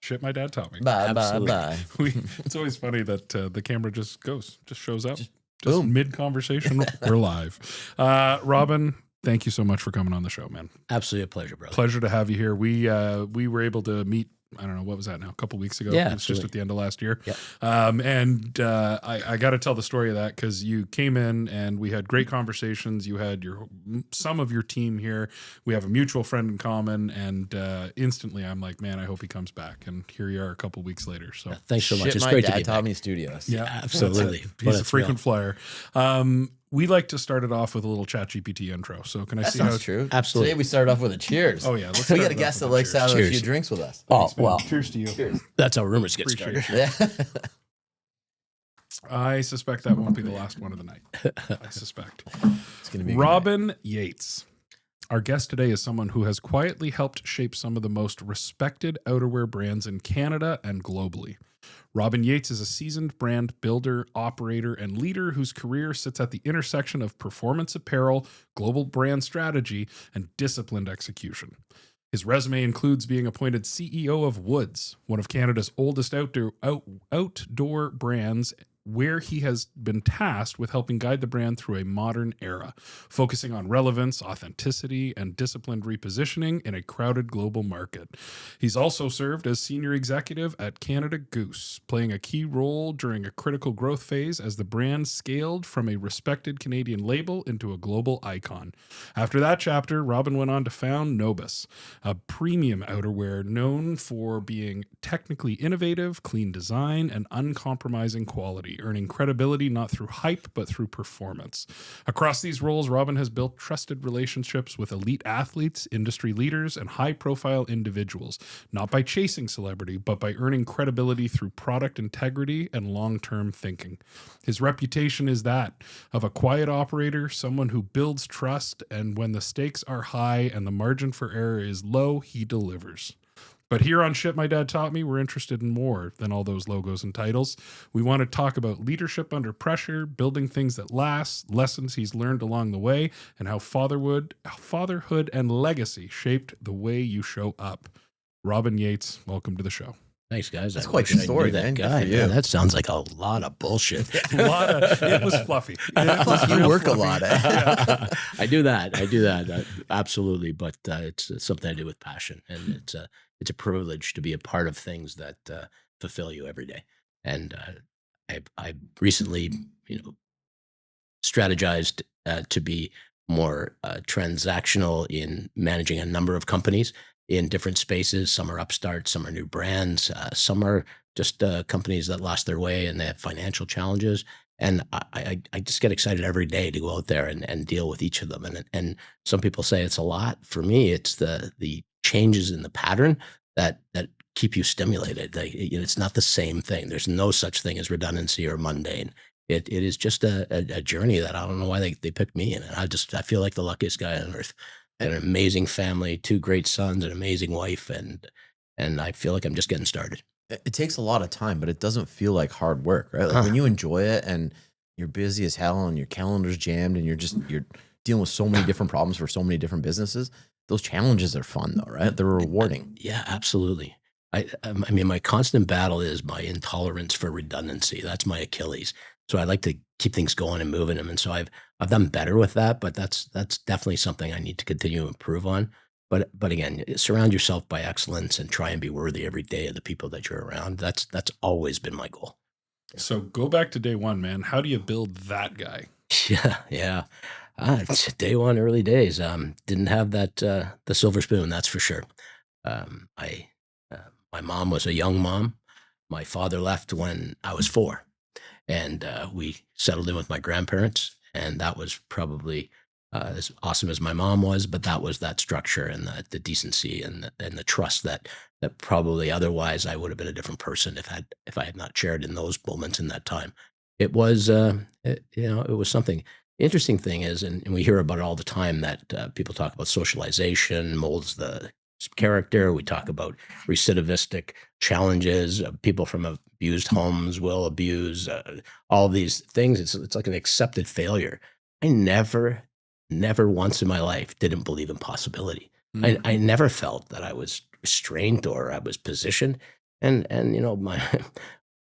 Shit My Dad Taught Me. Bye, bye, bye. It's always funny that the camera just shows up. Just boom. mid-conversation, we're live. Robin, thank you so much for coming on the show, man. Absolutely a pleasure, brother. Pleasure to have you here. We were able to meet, I don't know, what was that now? A couple weeks ago. Yeah, it was just at the end of last year. Yep. I got to tell the story of that because you came in and we had great conversations. You had some of your team here. We have a mutual friend in common, and instantly I'm like, man, I hope he comes back. And here you are a couple weeks later. So thanks so much. Shit It's My great to Dad be Taught back. Me Studios. Yeah, absolutely. He's a frequent flyer. We like to start it off with a little ChatGPT intro. So can I That see how sounds true. Absolutely. Today we started off with a cheers. Oh yeah, let's We start got it a off guest that with a likes to have cheers. a few Cheers. drinks with us. Oh, well, Cheers to you. Cheers. that's how rumors get Appreciate started. Yeah. I suspect that won't be the last one of the night. I suspect. It's gonna be a good night. Robin Yates. Our guest today is someone who has quietly helped shape some of the most respected outerwear brands in Canada and globally. Robin Yates is a seasoned brand builder, operator, and leader whose career sits at the intersection of performance apparel, global brand strategy, and disciplined execution. His resume includes being appointed CEO of Woods, one of Canada's oldest outdoor brands, where he has been tasked with helping guide the brand through a modern era, focusing on relevance, authenticity, and disciplined repositioning in a crowded global market. He's also served as senior executive at Canada Goose, playing a key role during a critical growth phase as the brand scaled from a respected Canadian label into a global icon. After that chapter, Robin went on to found Nobis, a premium outerwear known for being technically innovative, clean design, and uncompromising quality, earning credibility not through hype, but through performance. Across these roles, Robin has built trusted relationships with elite athletes, industry leaders, and high-profile individuals, not by chasing celebrity, but by earning credibility through product integrity and long-term thinking. His reputation is that of a quiet operator, someone who builds trust, and when the stakes are high and the margin for error is low, he delivers. But here on Shit My Dad Taught Me, we're interested in more than all those logos and titles. We want to talk about leadership under pressure, building things that last, lessons he's learned along the way, and how fatherhood and legacy shaped the way you show up. Robin Yates, welcome to the show. Thanks, guys. That's I quite wish the I story, knew that man. Good guy. for you. Yeah, that sounds like a lot of bullshit. It was fluffy. Plus, you work a lot. I do that. Absolutely. But it's something I do with passion, and it's a privilege to be a part of things that fulfill you every day. And I recently, strategized to be more transactional in managing a number of companies in different spaces. Some are upstarts, some are new brands, some are just companies that lost their way and they have financial challenges. And I just get excited every day to go out there and deal with each of them. And some people say it's a lot. For me, it's the changes in the pattern that keep you stimulated. It's not the same thing. There's no such thing as redundancy or mundane. It is just a journey that I don't know why they picked me in. And I feel like the luckiest guy on earth. An amazing family, 2 great sons, an amazing wife, and I feel like I'm just getting started. It takes a lot of time, but it doesn't feel like hard work, right? Like when you enjoy it and you're busy as hell and your calendar's jammed and you're dealing with so many different problems for so many different businesses, those challenges are fun though, right? They're rewarding. Yeah, absolutely. I mean, my constant battle is my intolerance for redundancy. That's my Achilles. So I like to keep things going and moving them. And so I've done better with that, but that's definitely something I need to continue to improve on. But again, surround yourself by excellence and try and be worthy every day of the people that you're around. That's always been my goal. So go back to day one, man. How do you build that guy? Yeah. It's day one, early days. Didn't have that the silver spoon, that's for sure. My mom was a young mom. My father left when I was 4. And we settled in with my grandparents, and that was probably as awesome as my mom was. But that was that structure and the decency and the trust that probably otherwise I would have been a different person if I had not shared in those moments in that time. It was it was something. Interesting thing is, and we hear about it all the time, that people talk about socialization molds the character. We talk about recidivistic challenges. People from abused homes will abuse all these things. It's like an accepted failure. I never once in my life didn't believe in possibility. I never felt that I was restrained or I was positioned. And my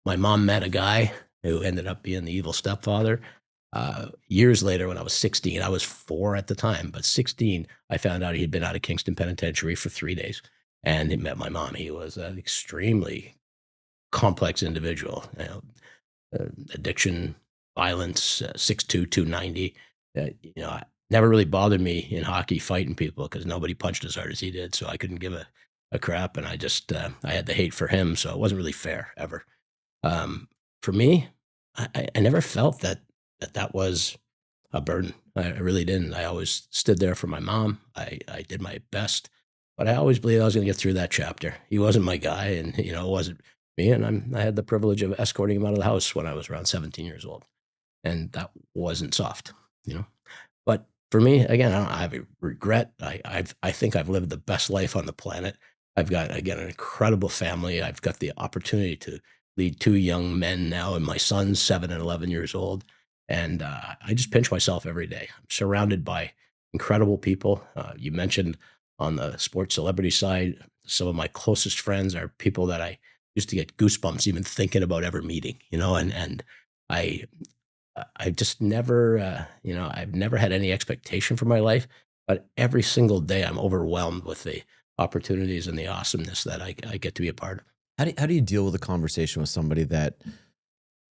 my mom met a guy who ended up being the evil stepfather. Years later, when I was 16, I was 4 at the time, but 16, I found out he'd been out of Kingston Penitentiary for 3 days, and he met my mom. He was an extremely complex individual, addiction, violence, 6'2", 290. Never really bothered me in hockey fighting people because nobody punched as hard as he did, so I couldn't give a crap, and I had the hate for him, so it wasn't really fair ever. For me, I never felt that was a burden. I really didn't. I always stood there for my mom. I did my best, but I always believed I was going to get through that chapter. He wasn't my guy, and it wasn't me. And I had the privilege of escorting him out of the house when I was around 17 years old, and that wasn't soft, you know. But for me, again, I don't have a regret. I think I've lived the best life on the planet. I've got, again, an incredible family. I've got the opportunity to lead 2 young men now, and my son's 7 and 11 years old. And I just pinch myself every day. I'm surrounded by incredible people. You mentioned on the sports celebrity side, some of my closest friends are people that I used to get goosebumps even thinking about ever meeting, and I I just never, I've never had any expectation for my life, but every single day I'm overwhelmed with the opportunities and the awesomeness that I get to be a part of. How do you deal with a conversation with somebody that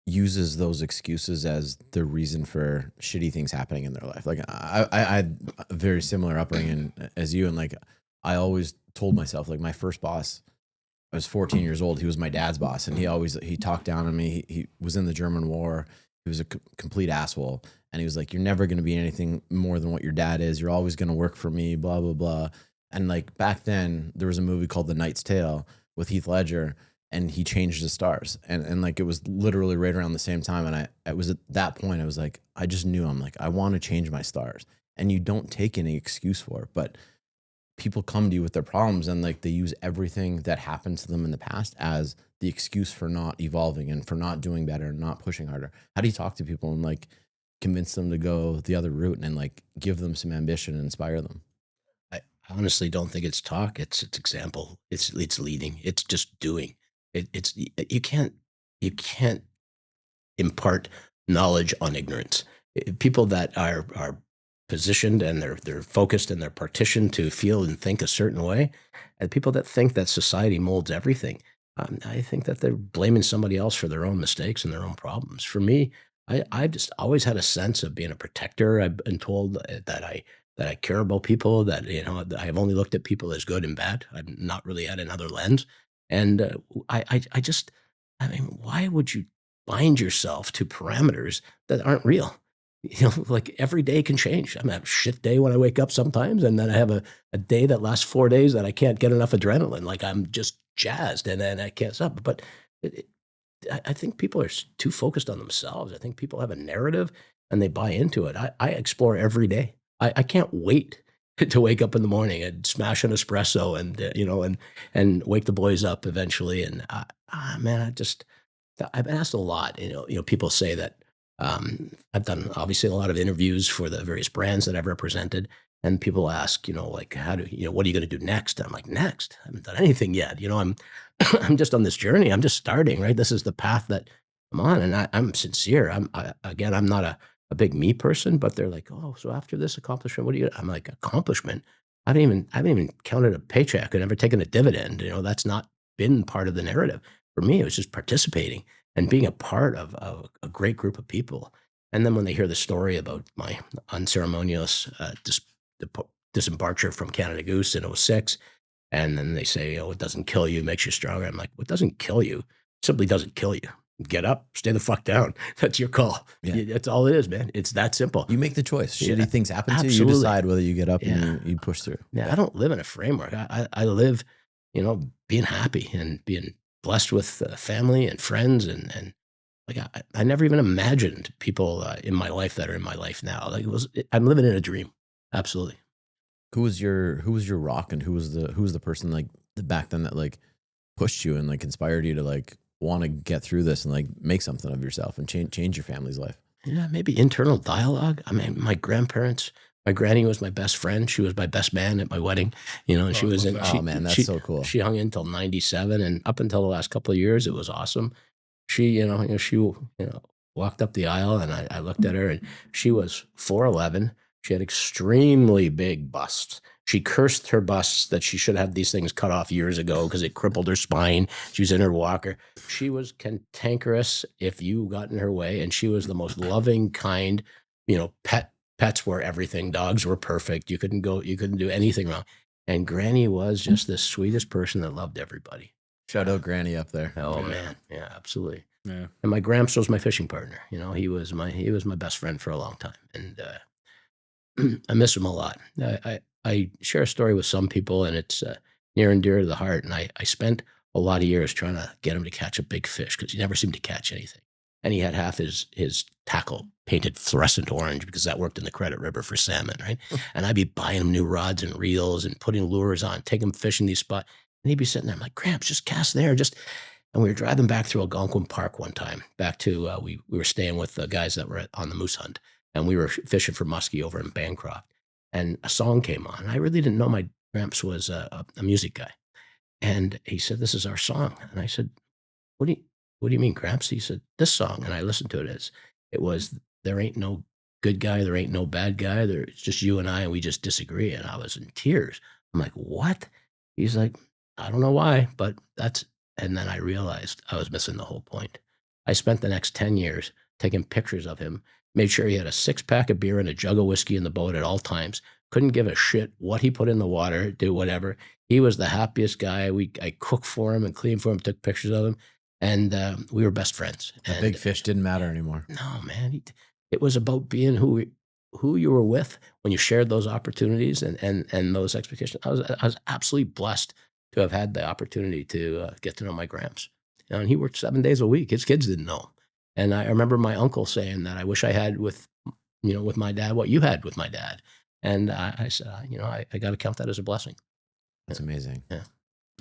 uses those excuses as the reason for shitty things happening in their life? Like I had a very similar upbringing as you, and like I always told myself, like my first boss, I was 14 years old. He was my dad's boss, and he talked down on me. He was in the German War. He was a complete asshole, and he was like, "You're never going to be anything more than what your dad is. You're always going to work for me." Blah blah blah. And like back then, there was a movie called The Knight's Tale with Heath Ledger, and he changed the stars, and like it was literally right around the same time. And I was at that point, I was like, I just knew, I'm like, I want to change my stars, and you don't take any excuse for it, but people come to you with their problems, and like they use everything that happened to them in the past as the excuse for not evolving and for not doing better and not pushing harder. How do you talk to people and like convince them to go the other route and like give them some ambition and inspire them? I honestly don't think it's talk. It's example. It's leading. It's just doing. It's you can't impart knowledge on ignorance. People that are positioned and they're focused and they're partitioned to feel and think a certain way, and people that think that society molds everything, I think that they're blaming somebody else for their own mistakes and their own problems. For me, I've just always had a sense of being a protector. I've been told that I care about people, that I have only looked at people as good and bad. I've not really had another lens. And I just, I mean, why would you bind yourself to parameters that aren't real? Like every day can change. I have a shit day when I wake up sometimes, and then I have a day that lasts 4 days that I can't get enough adrenaline. Like I'm just jazzed, and then I can't stop. But it, I think people are too focused on themselves. I think people have a narrative and they buy into it. I explore every day. I can't wait to wake up in the morning and smash an espresso and wake the boys up eventually. And man, I've been asked a lot. People say that I've done obviously a lot of interviews for the various brands that I've represented, and people ask, like, what are you going to do next? I'm like, next? I haven't done anything yet. I'm I'm just on this journey. I'm just starting, right? This is the path that I'm on, and I'm sincere. Again, I'm not a big me person, but they're like, oh, so after this accomplishment, what do you? I'm like, accomplishment. I haven't even counted a paycheck. I've never taken a dividend. That's not been part of the narrative. For me, it was just participating and being a part of a great group of people. And then when they hear the story about my unceremonious disembarture from Canada Goose in '06, and then they say, oh, it doesn't kill you, it makes you stronger. I'm like, what doesn't kill you? It simply doesn't kill you. Get up, stay the fuck down. That's your call. Yeah. That's all it is, man. It's that simple. You make the choice. Yeah, Shitty things happen to you. You absolutely. decide whether you get up Yeah. and you push through. Yeah, I don't live in a framework. I live, being happy and being blessed with family and friends, and like I never even imagined people in my life that are in my life now. Like I'm living in a dream. Absolutely. Who was your rock, and who was the person like back then that like pushed you and like inspired you to like want to get through this and like make something of yourself and change your family's life? Yeah, maybe internal dialogue. I mean, my grandparents My granny was my best friend. She was my best man at my wedding, and she I was love in. that. Oh man, that's so cool. She hung in till 97, and up until the last couple of years, it was awesome. She, she, walked up the aisle, and I looked at her, and she was 4'11". She had extremely big busts. She cursed her busts that she should have these things cut off years ago because it crippled her spine. She was in her walker. She was cantankerous if you got in her way, and she was the most loving, kind, pets were everything. Dogs were perfect. You couldn't do anything wrong. And Granny was just the sweetest person that loved everybody. Shout out Granny up there. Oh Yeah. man, yeah, absolutely. Yeah. And my Gramps was my fishing partner. He was my best friend for a long time, and I miss him a lot. I share a story with some people, and it's near and dear to the heart. And I spent a lot of years trying to get him to catch a big fish because he never seemed to catch anything. And he had half his tackle painted fluorescent orange because that worked in the Credit River for salmon, right? And I'd be buying him new rods and reels and putting lures on, taking him fishing these spots. And he'd be sitting there. I'm like, Gramps, just cast there. And we were driving back through Algonquin Park one time, back to, we were staying with the guys that were on the moose hunt. And we were fishing for muskie over in Bancroft. And a song came on. I really didn't know my Gramps was a music guy. And he said, "This is our song." And I said, what do you mean, Gramps? He said, "This song." And I listened to it it was, "There ain't no good guy, there ain't no bad guy. It's just you and I, and we just disagree." And I was in tears. I'm like, "What?" He's like, "I don't know why, but that's," and then I realized I was missing the whole point. I spent the next 10 years taking pictures of him, made sure he had a 6-pack of beer and a jug of whiskey in the boat at all times. Couldn't give a shit what he put in the water, do whatever. He was the happiest guy. I cooked for him and cleaned for him, took pictures of him. And we were best friends. The And big fish didn't matter anymore. no, man, it was about being who you were with when you shared those opportunities and those expectations. I was absolutely blessed to have had the opportunity to get to know my Gramps. And he worked 7 days a week. His kids didn't know him. And I remember my uncle saying that I wish I had with my dad what you had with my dad. And I said, I got to count that as a blessing. That's amazing. Yeah.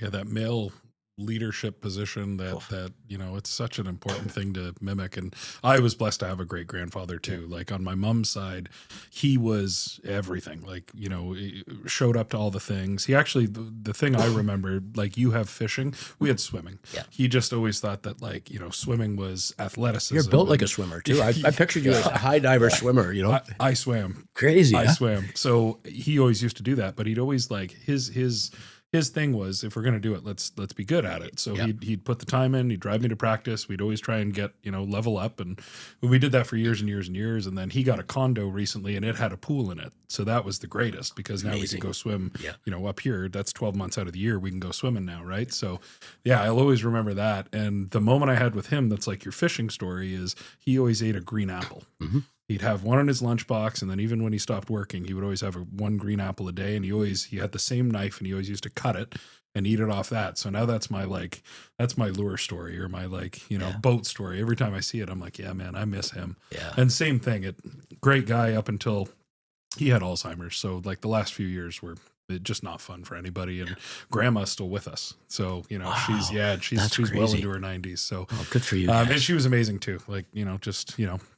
Yeah, that male leadership position that it's such an important thing to mimic. And I was blessed to have a great grandfather too. Like on my mom's side, he was everything. Like, he showed up to all the things. He actually, the thing I remember, like, you have fishing, we had swimming. Yeah. He just always thought that, like, swimming was athleticism. You're built like a swimmer too. I pictured you as a high diver swimmer, I swam. Crazy. I Huh? swam. So he always used to do that, but he'd always like his thing was, if we're going to do it, let's be good at it. So he'd put the time in, he'd drive me to practice. We'd always try and get, level up. And we did that for years and years and years. And then he got a condo recently and it had a pool in it. So that was the greatest because now we can go swim, up here. That's 12 months out of the year. We can go swimming now. Right. So yeah, I'll always remember that. And the moment I had with him, that's like your fishing story, is he always ate a green apple. Mm-hmm. He'd have one in his lunchbox, and then even when he stopped working, he would always have one green apple a day, and he had the same knife, and he always used to cut it and eat it off that. So now that's my lure story, or my boat story. Every time I see it, I'm like, yeah, man, I miss him. Yeah. And same thing, great guy up until he had Alzheimer's. So like the last few years were just not fun for anybody. And grandma's still with us. So, Wow, she's well into her 90s. So good for you. Guys. And she was amazing too. Like,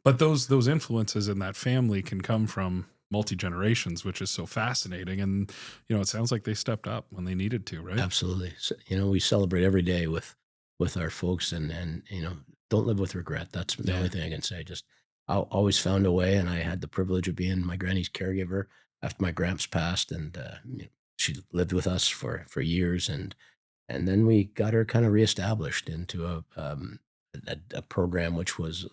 but those influences in that family can come from multi-generations, which is so fascinating. And, it sounds like they stepped up when they needed to, right? Absolutely. So, we celebrate every day with our folks and don't live with regret. That's the only thing I can say. Just, I always found a way. And I had the privilege of being my granny's caregiver after my Gramps passed, and she lived with us for years, and then we got her kind of reestablished into a program which was,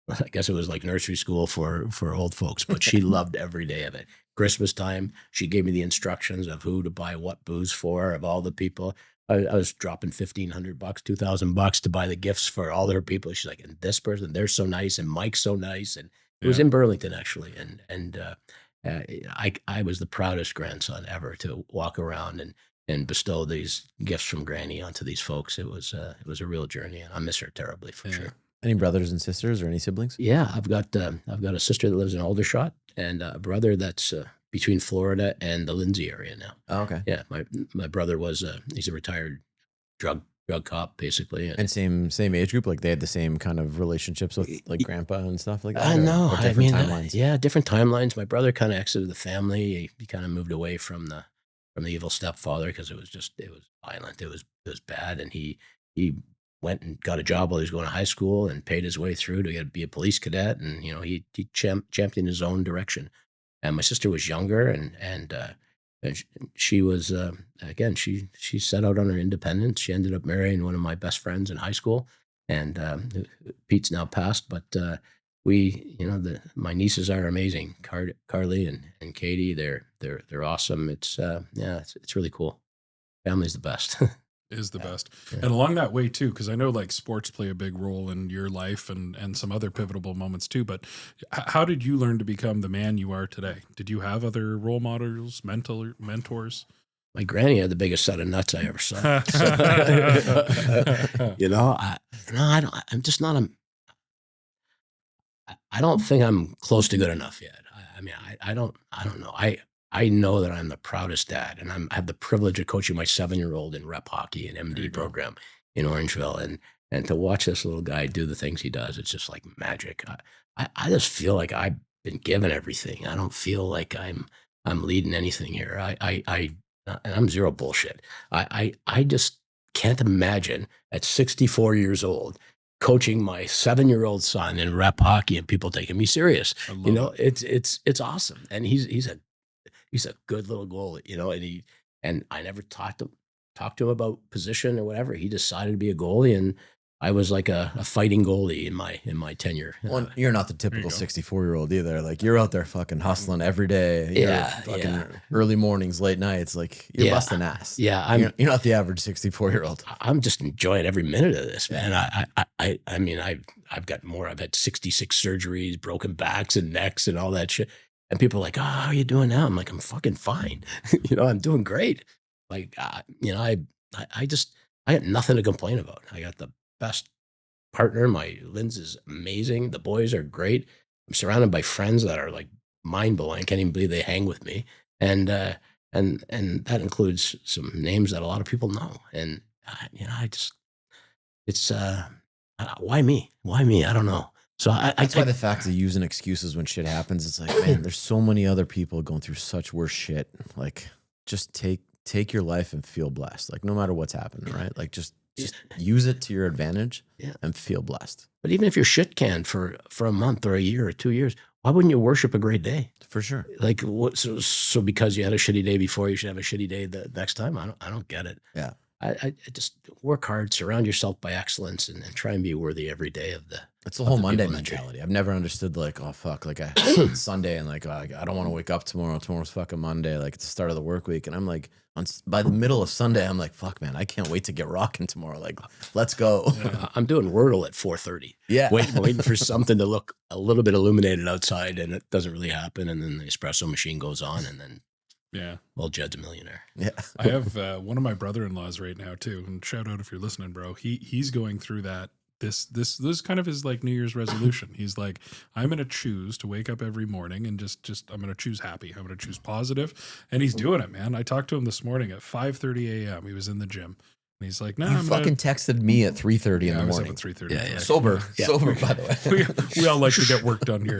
I guess it was like nursery school for old folks, but she loved every day of it. Christmas time, she gave me the instructions of who to buy what booze for, of all the people. I was dropping $1,500, $2,000 to buy the gifts for all their people. She's like, and this person, they're so nice, and Mike's so nice, and it was in Burlington actually, and I was the proudest grandson ever to walk around and bestow these gifts from Granny onto these folks. It was a real journey, and I miss her terribly for sure. Any brothers and sisters or any siblings? Yeah, I've got a sister that lives in Aldershot, and a brother that's between Florida and the Lindsay area now. Oh, okay. Yeah, my brother was he's a retired drug drug cop, basically. And same age group, like they had the same kind of relationships with like grandpa and stuff like that. No, or I different mean, timelines. yeah, different timelines. My brother kind of exited the family. He kind of moved away from the evil stepfather because it was violent. It was bad, and he went and got a job while he was going to high school and paid his way through to be a police cadet, and he championed his own direction. And my sister was younger, and she was again she set out on her independence. She ended up marrying one of my best friends in high school, and Pete's now passed, but my nieces are amazing. Carly and Katie, they're awesome. It's it's really cool. Family's the best. Is the best. Yeah. And along that way too, because I know like sports play a big role in your life and some other pivotal moments too, but how did you learn to become the man you are today? Did you have other role models, mentors? My granny had the biggest set of nuts I ever saw. I'm just not I don't think I'm close to good enough yet. I don't know. I know that I'm the proudest dad, and I have the privilege of coaching my 7-year-old in rep hockey and MD program in Orangeville, and to watch this little guy do the things he does, it's just like magic. I just feel like I've been given everything. I don't feel like I'm leading anything here. And I'm zero bullshit. I just can't imagine at 64 years old coaching my 7-year-old son in rep hockey and people taking me serious. It's awesome. And he's a good little goalie, and I never talked to him about position or whatever. He decided to be a goalie, and I was like a fighting goalie in my tenure. Well, you're not the typical 64-year-old either. Like you're out there fucking hustling every day. Early mornings, late nights. Like you're busting ass. Yeah, you're not the average 64-year-old. I'm just enjoying every minute of this, man. I mean, I've got more. I've had 66 surgeries, broken backs and necks and all that shit. And people are like, "Oh, how are you doing now?" I'm like, "I'm fucking fine." I'm doing great. Like, I got nothing to complain about. I got the best partner. My Lynn's is amazing. The boys are great. I'm surrounded by friends that are like mind blowing. I can't even believe they hang with me. And that includes some names that a lot of people know. And why me? Why me? I don't know. So that's why the fact of using excuses when shit happens, it's like, man, there's so many other people going through such worse shit. Like, just take your life and feel blessed. Like, no matter what's happening, right? Like, just use it to your advantage and feel blessed. But even if you're shit canned for a month or a year or 2 years, why wouldn't you worship a great day? For sure. Like, what? So because you had a shitty day before, you should have a shitty day the next time. I don't get it. Yeah. I just work hard, surround yourself by excellence, and try and be worthy every day of the. It's the whole Monday mentality. I've never understood like, oh fuck, like it's Sunday and like I don't want to wake up tomorrow. Tomorrow's fucking Monday. Like it's the start of the work week, and I'm like, by the middle of Sunday, I'm like, fuck, man, I can't wait to get rocking tomorrow. Like, let's go. Yeah. I'm doing Wordle at 4:30. Yeah, waiting for something to look a little bit illuminated outside, and it doesn't really happen. And then the espresso machine goes on, and then. Yeah. Well, Jed's a millionaire. Yeah. I have one of my brother-in-laws right now too. And shout out if you're listening, bro. He's going through that. This kind of his like New Year's resolution. He's like, I'm going to choose to wake up every morning and just I'm going to choose happy. I'm going to choose positive. And he's doing it, man. I talked to him this morning at 5:30 a.m. He was in the gym. And he's like, "No, texted me at 3:30 in the morning. I was up at 3:30. Yeah. Sober, by the way. we all like to get work done here.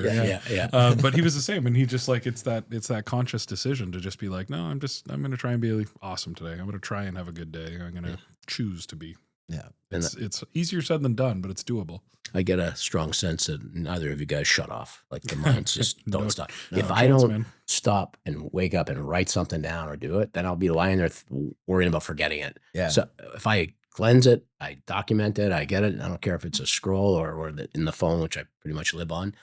Yeah. But he was the same, and he just like it's that conscious decision to just be like, no, I'm going to try and be awesome today. I'm going to try and have a good day. I'm going to choose to be. Yeah, it's easier said than done, but it's doable. I get a strong sense that neither of you guys shut off. Like the minds just don't stop. If I don't stop and wake up and write something down or do it, then I'll be lying there worrying about forgetting it. Yeah. So if I cleanse it, I document it, I get it. I don't care if it's a scroll or in the phone, which I pretty much live on.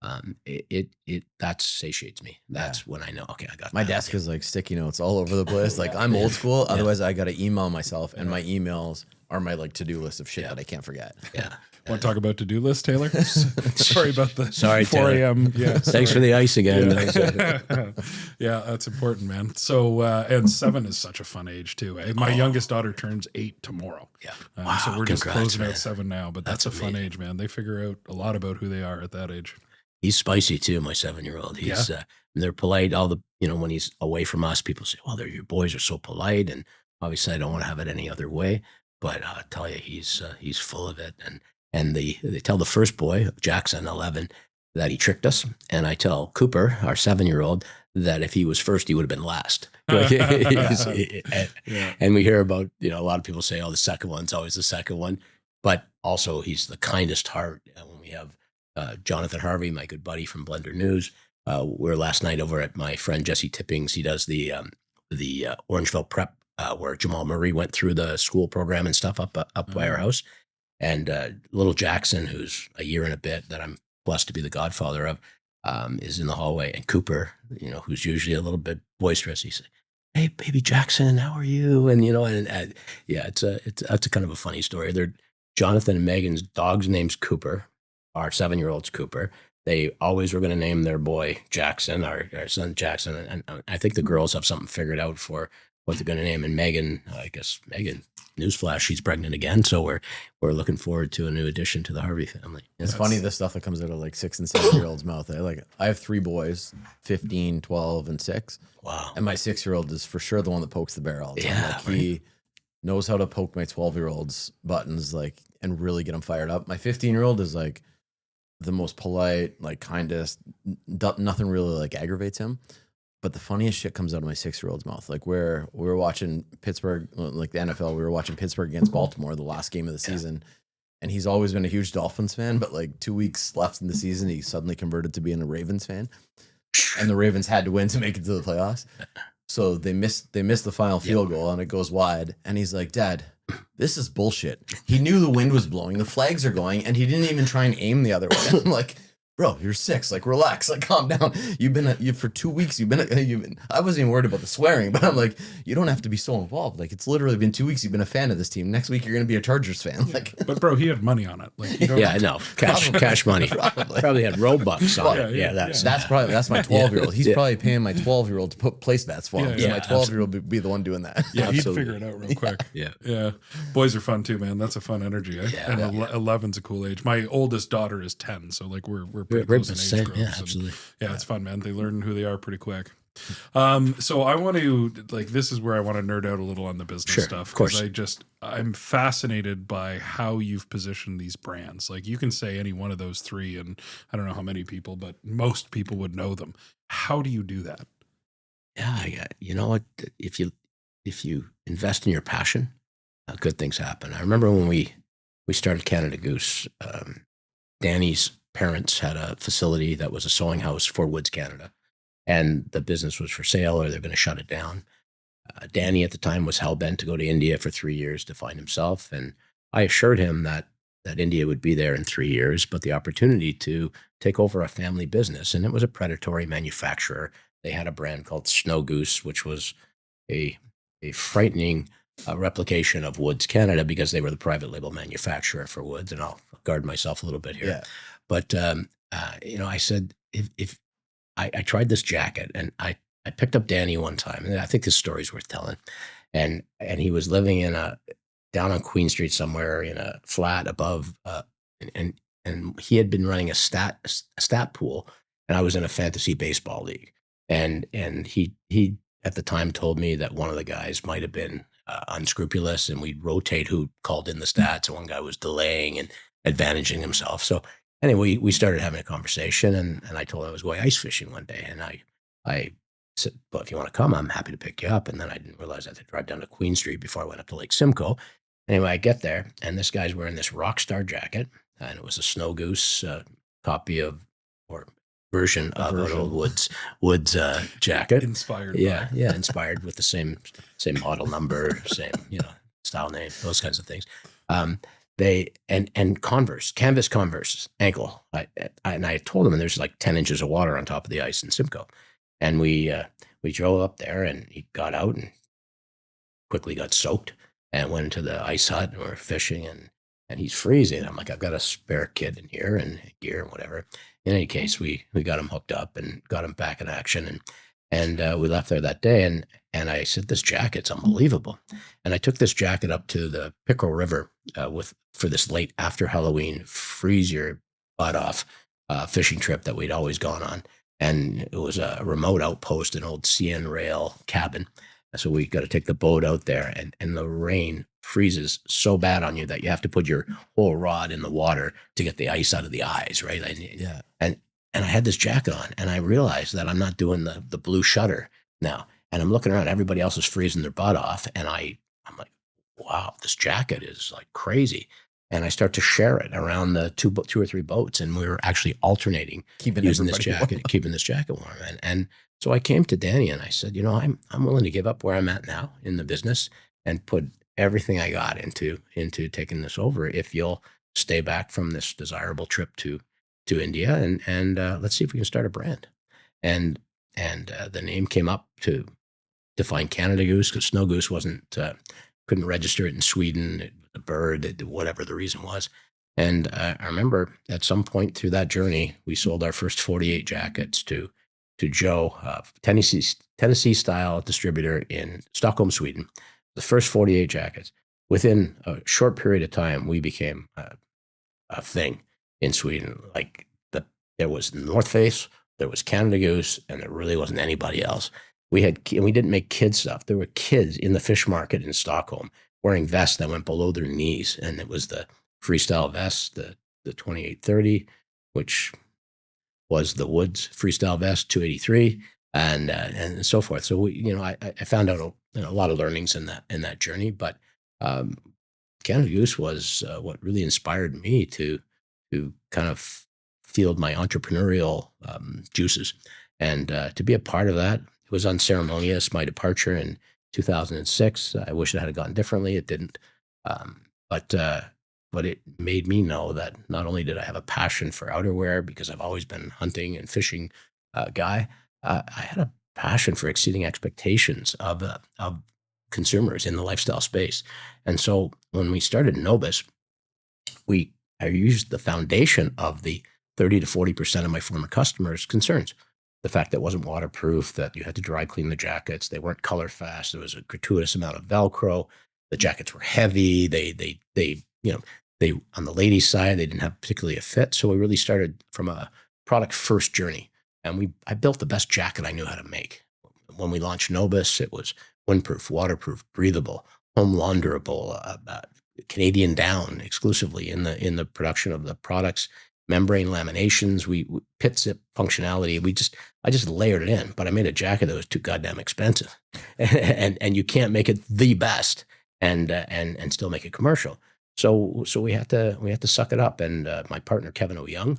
That satiates me. That's when I know, okay, I got my desk is like sticky notes all over the place. Like I'm old school. Otherwise I got to email myself, and my emails are my like to-do list of shit that I can't forget. Yeah. Want to talk about to-do list, Taylor? Sorry about the 4 a.m. Yeah. Thanks for the ice again. Yeah, that's important, man. So, and 7 is such a fun age too. My youngest daughter turns 8 tomorrow. Yeah. So we're just closing out 7 now, but that's a fun age, man. They figure out a lot about who they are at that age. He's spicy too, my 7-year-old. He's they're polite. All the when he's away from us, people say, "Well, your boys are so polite," and obviously I don't want to have it any other way. but I tell you, he's full of it. And they tell the first boy, Jackson, 11, that he tricked us. And I tell Cooper, our 7-year-old, that if he was first, he would have been last. And we hear about, a lot of people say, oh, the second one's always the second one. But also, he's the kindest heart. When we have Jonathan Harvey, my good buddy from Blender News, we're last night over at my friend Jesse Tipping's. He does the Orangeville Prep, where Jamal Murray went through the school program and stuff up by our house. And little Jackson, who's a year and a bit, that I'm blessed to be the godfather of, is in the hallway. And Cooper, who's usually a little bit boisterous, he's like, "Hey, baby Jackson, how are you?" And yeah, it's a kind of a funny story. They're Jonathan and Megan's dog's name's Cooper. Our 7-year-old's Cooper. They always were going to name their boy Jackson, our son Jackson. And I think the girls have something figured out for what they're going to name. And Megan, newsflash, she's pregnant again. So we're looking forward to a new addition to the Harvey family. It's funny, the stuff that comes out of like 6 and 7-year-olds' mouth. I have 3 boys, 15, 12, and 6. Wow. And my 6-year-old is for sure the one that pokes the bear all the time. Yeah, He knows how to poke my 12-year-old's buttons, and really get them fired up. My 15-year-old is the most polite, kindest. Nothing really aggravates him. But the funniest shit comes out of my 6-year-old's mouth. Where we were watching Pittsburgh, the NFL, we were watching Pittsburgh against Baltimore, the last game of the season. And he's always been a huge Dolphins fan, but 2 weeks left in the season, he suddenly converted to being a Ravens fan. And the Ravens had to win to make it to the playoffs. So they missed the final field goal, and it goes wide. And he's like, "Dad, this is bullshit." He knew the wind was blowing, the flags are going, and he didn't even try and aim the other way. I'm like, "Bro, you're 6. Relax. Calm down. For 2 weeks. I wasn't even worried about the swearing, but I'm like, you don't have to be so involved. It's literally been 2 weeks. You've been a fan of this team. Next week, you're going to be a Chargers fan." But bro, he had money on it. I know. Cash money. Probably had Robux on it. That's my 12-year-old. He's probably paying my 12-year-old to put place bets for him. My 12-year-old would be the one doing that. Yeah, he'd figure it out real quick. Yeah. Boys are fun too, man. That's a fun energy. And 11's a cool age. My oldest daughter is 10, so we're pretty close in age groups. Yeah, absolutely. It's fun, man. They learn who they are pretty quick. So I want to this is where I want to nerd out a little on the business stuff. Of course. I'm fascinated by how you've positioned these brands. You can say any one of those 3, and I don't know how many people, but most people would know them. How do you do that? Yeah, you know what? If you invest in your passion, good things happen. I remember when we started Canada Goose, Danny's parents had a facility that was a sewing house for Woods Canada, and the business was for sale, or they're going to shut it down. Danny at the time was hell-bent to go to India for 3 years to find himself, and I assured him that India would be there in 3 years, but the opportunity to take over a family business, and it was a predatory manufacturer. They had a brand called Snow Goose, which was a frightening replication of Woods Canada, because they were the private label manufacturer for Woods, and I'll guard myself a little bit here. Yeah. But I said, if I tried this jacket, and I picked up Danny one time, and I think this story's worth telling. And he was living down on Queen Street somewhere in a flat above, and he had been running a stat pool, and I was in a fantasy baseball league. And he at the time told me that one of the guys might have been unscrupulous, and we'd rotate who called in the stats. And one guy was delaying and advantaging himself. So anyway, we started having a conversation, and I told him I was going ice fishing one day, and I said, "Well, if you want to come, I'm happy to pick you up." And then I didn't realize I had to drive down to Queen Street before I went up to Lake Simcoe. Anyway, I get there, and this guy's wearing this rock star jacket, and it was a Snow Goose copy of, or version of an old Woods jacket. Inspired. Yeah, inspired with the same model number, same style name, those kinds of things. And Converse, canvas Converse ankle. I told him, and there's 10 inches of water on top of the ice in Simcoe, and we drove up there, and he got out and quickly got soaked and went into the ice hut, and we're fishing, and he's freezing. I'm like, I've got a spare kit in here and gear and whatever. In any case, we got him hooked up and got him back in action, and we left there that day. And I said, "This jacket's unbelievable." And I took this jacket up to the Pickerel River for this late after Halloween, freeze your butt off fishing trip that we'd always gone on. And it was a remote outpost, an old CN rail cabin. So we got to take the boat out there, and the rain freezes so bad on you that you have to put your whole rod in the water to get the ice out of the eyes, right? Yeah. And I had this jacket on, and I realized that I'm not doing the blue shutter now. And I'm looking around, everybody else is freezing their butt off, and I'm like, wow, this jacket is like crazy. And I start to share it around the two or three boats, and we were actually alternating Keeping using this everybody jacket, warm. keeping this jacket warm. And so I came to Danny and I said, I'm willing to give up where I'm at now in the business and put everything I got into taking this over if you'll stay back from this desirable trip to India, and let's see if we can start a brand. And the name came up to define Canada Goose because Snow Goose couldn't register it in Sweden, the bird, whatever the reason was. And I remember at some point through that journey, we sold our first 48 jackets to Joe, Tennessee style distributor in Stockholm, Sweden. The first 48 jackets. Within a short period of time, we became a thing in Sweden. Like there was North Face, there was Canada Goose, and there really wasn't anybody else. We didn't make kids stuff. There were kids in the fish market in Stockholm wearing vests that went below their knees, and it was the freestyle vest, the 2830, which was the Woods freestyle vest 283, and so forth. So I found out a lot of learnings in that journey, but Canada Goose was what really inspired me to kind of field my entrepreneurial juices, and to be a part of that. It was unceremonious. My departure in 2006. I wish it had gone differently. It didn't, but it made me know that not only did I have a passion for outerwear because I've always been hunting and fishing guy, I had a passion for exceeding expectations of consumers in the lifestyle space. And so when we started Nobis, I used the foundation of the 30 to 40% of my former customers' concerns. The fact that it wasn't waterproof, that you had to dry clean the jackets, they weren't color fast, there was a gratuitous amount of Velcro, the jackets were heavy, they on the ladies' side, they didn't have particularly a fit. So we really started from a product first journey. And I built the best jacket I knew how to make. When we launched Nobis, it was windproof, waterproof, breathable, home launderable, Canadian down exclusively in the production of the products, membrane laminations, we pit zip functionality. I just layered it in, but I made a jacket that was too goddamn expensive, and you can't make it the best and still make it commercial. So we had to suck it up, and my partner Kevin O'Young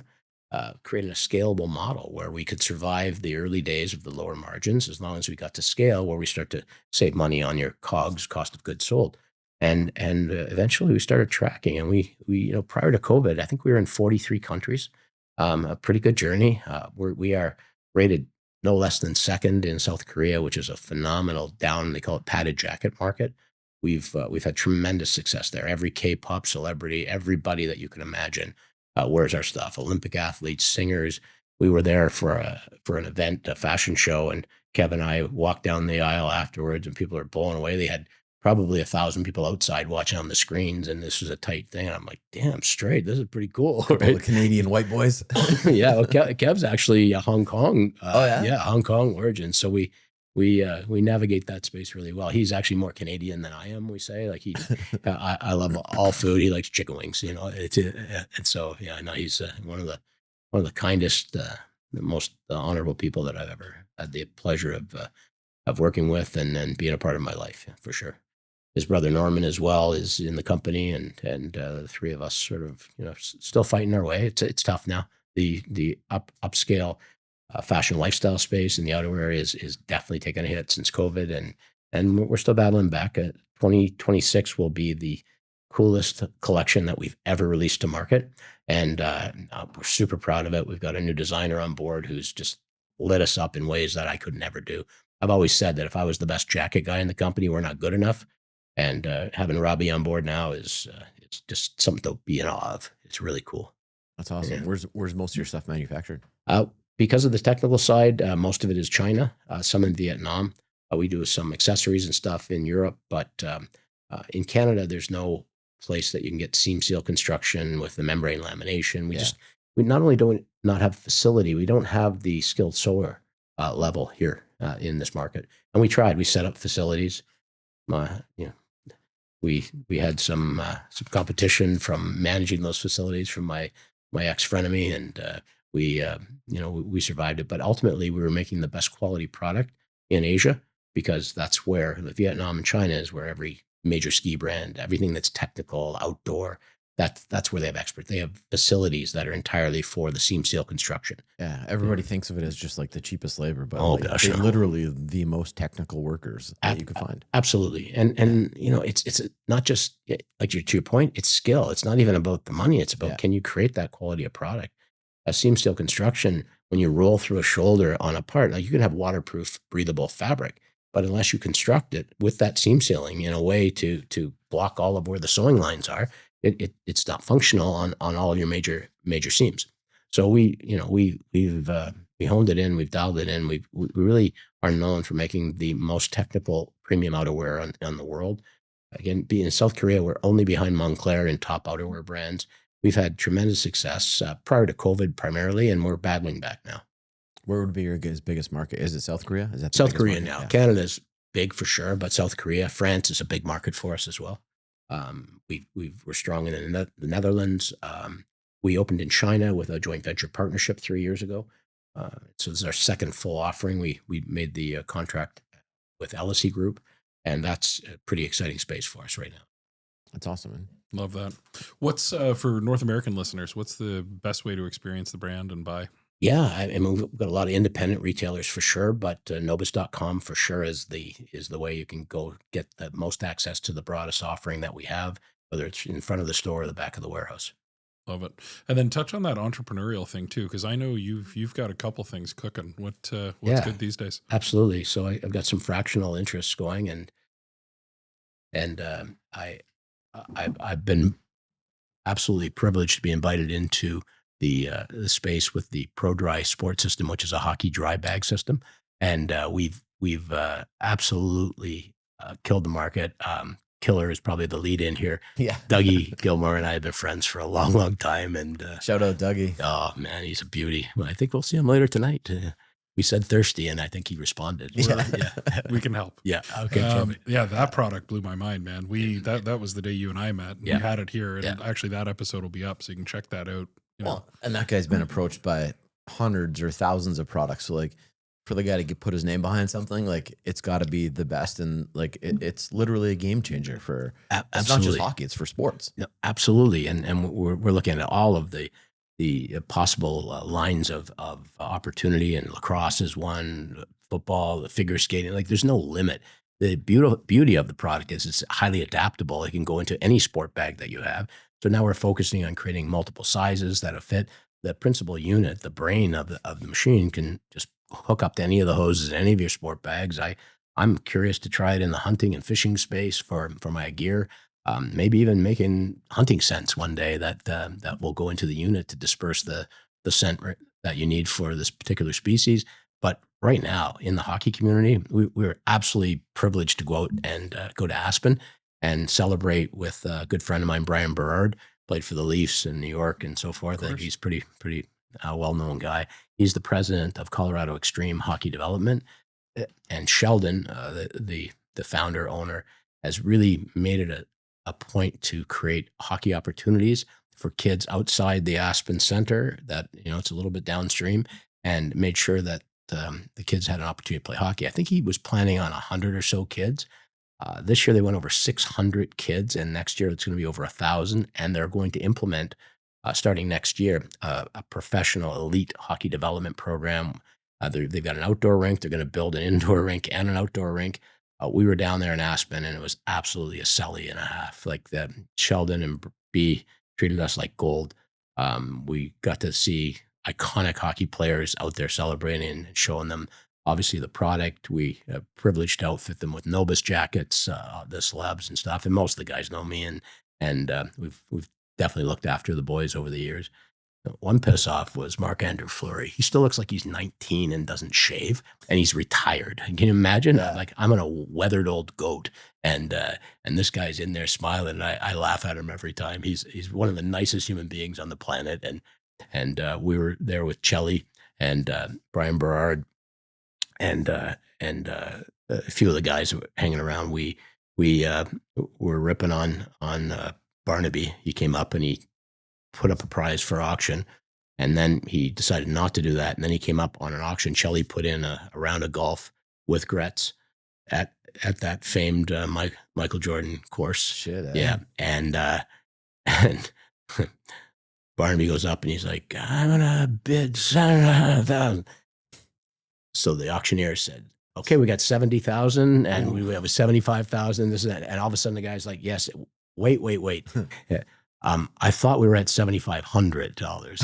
created a scalable model where we could survive the early days of the lower margins as long as we got to scale, where we start to save money on your COGS, cost of goods sold. And eventually we started tracking, and we prior to COVID, I think we were in 43 countries, a pretty good journey. We are rated no less than second in South Korea, which is a phenomenal they call it padded jacket market. We've had tremendous success there. Every K-pop celebrity, everybody that you can imagine wears our stuff. Olympic athletes, singers. We were there for an event, a fashion show, and Kevin and I walked down the aisle afterwards, and people are blown away. They had probably 1,000 people outside watching on the screens, and this was a tight thing. And I'm like, damn straight, this is pretty cool. Right? The Canadian white boys. Yeah, well, Kev's actually a Hong Kong. Yeah, Hong Kong origin. So we navigate that space really well. He's actually more Canadian than I am. We say like I love all food. He likes chicken wings. And so no, he's one of the kindest, the most honorable people that I've ever had the pleasure of working with and being a part of my life, for sure. His brother Norman as well is in the company, and the three of us sort of still fighting our way. It's tough now. The upscale fashion lifestyle space in the outerwear is definitely taking a hit since COVID, and we're still battling back. 2026 will be the coolest collection that we've ever released to market, and we're super proud of it. We've got a new designer on board who's just lit us up in ways that I could never do. I've always said that if I was the best jacket guy in the company, we're not good enough. And having Robbie on board now it's just something to be in awe of. It's really cool. That's awesome. Yeah. Where's most of your stuff manufactured? Because of the technical side, most of it is China, some in Vietnam. We do some accessories and stuff in Europe, but in Canada, there's no place that you can get seam seal construction with the membrane lamination. We not only don't not have a facility, we don't have the skilled sewer level here in this market. And we tried. We set up facilities. we had some competition from managing those facilities from my ex frenemy, and we survived it. But ultimately, we were making the best quality product in Asia, because that's where Vietnam and China is where every major ski brand, everything that's technical, outdoor, that's where they have experts. They have facilities that are entirely for the seam seal construction. Yeah, everybody thinks of it as just like the cheapest labor, but Oh, like, gosh, they're no. literally the most technical workers that you could find. Absolutely. And it's not just like to your point, it's skill. It's not even about the money. It's about, Yeah. can you create that quality of product? A seam steel construction, when you roll through a shoulder on a part, like you can have waterproof, breathable fabric, but unless you construct it with that seam sealing in a way to block all of where the sewing lines are, it's not functional on all of your major seams. So we've honed it in, we've dialed it in. We really are known for making the most technical premium outerwear on the world. Again, being in South Korea, we're only behind Montclair in top outerwear brands. We've had tremendous success prior to COVID primarily, and we're battling back now. Where would be your biggest market? Is it South Korea? Is that the South biggest Korea market? now. Yeah. Canada's big for sure, but South Korea, France is a big market for us as well. We're strong in the Netherlands. We opened in China with a joint venture partnership 3 years ago. So this is our second full offering. We made the contract with LSE Group, and that's a pretty exciting space for us right now. That's awesome, man. Love that. What's for North American listeners? What's the best way to experience the brand and buy? Yeah, I mean, we've got a lot of independent retailers for sure, but Nobis.com for sure is the way you can go get the most access to the broadest offering that we have, whether it's in front of the store or the back of the warehouse. Love it. And then touch on that entrepreneurial thing too, because I know you've got a couple things cooking. What's Yeah. good these days? Absolutely. So I've got some fractional interests going, and I've been absolutely privileged to be invited into the space with the Pro Dry Sport System, which is a hockey dry bag system, and we've absolutely killed the market. Killer is probably the lead in here. Yeah. Dougie Gilmore and I have been friends for a long time, and Shout out Dougie. oh man, he's a beauty. Well, I think we'll see him later tonight. We said thirsty, and I think he responded. Yeah. We can help. Yeah. Okay. Perfect. Yeah, that product blew my mind, man. That was the day you and I met. And Yeah. We had it here, and Yeah. actually that episode will be up, so you can check that out. Well, and that guy's been approached by hundreds or thousands of products. So like, for the guy to put his name behind something, like it's got to be the best, and like it's literally a game changer for. It's not just Absolutely. hockey; it's for sports. No, absolutely, and we're looking at all of the possible lines of opportunity, and lacrosse is one, football, the figure skating. Like there's no limit. The beauty of the product is it's highly adaptable. It can go into any sport bag that you have. So now we're focusing on creating multiple sizes that'll fit. The principal unit, the brain of the machine, can just hook up to any of the hoses in any of your sport bags. I'm curious to try it in the hunting and fishing space for my gear. Maybe even making hunting scents one day that will go into the unit to disperse the scent that you need for this particular species. But right now in the hockey community, we're absolutely privileged to go out and go to Aspen and celebrate with a good friend of mine, Brian Berard, played for the Leafs in New York and so forth. And he's pretty well-known guy. He's the president of Colorado Extreme Hockey Development. And Sheldon, the founder owner, has really made it a point to create hockey opportunities for kids outside the Aspen Center that, it's a little bit downstream, and made sure that the kids had an opportunity to play hockey. I think he was planning on 100 or so kids. This year they went over 600 kids, and next year it's going to be over 1,000. And they're going to implement, starting next year, a professional elite hockey development program. They've got an outdoor rink. They're going to build an indoor rink and an outdoor rink. We were down there in Aspen, and it was absolutely a celly and a half. Like Sheldon and B treated us like gold. We got to see iconic hockey players out there celebrating and showing them, obviously, the product. We are privileged to outfit them with Nobis jackets, the celebs and stuff. And most of the guys know me, and we've definitely looked after the boys over the years. One piss off was Marc-Andre Fleury. He still looks like he's 19 and doesn't shave, and he's retired. Can you imagine? Yeah. Like, I'm a weathered old goat, and this guy's in there smiling. And I laugh at him every time. He's one of the nicest human beings on the planet. And we were there with Chelly and Brian Berard and a few of the guys who were hanging around. We we were ripping on Barnaby. He came up and he put up a prize for auction, and then he decided not to do that. And then he came up on an auction. Shelley put in a round of golf with Gretz at that famed Michael Jordan course. Shit. Yeah, and Barnaby goes up and he's like, "I'm gonna bid 700,000." So the auctioneer said, "Okay, we got 70,000, and we have a 75,000. This and that." And all of a sudden, the guy's like, "Yes, wait." Yeah. I thought we were at $7,500,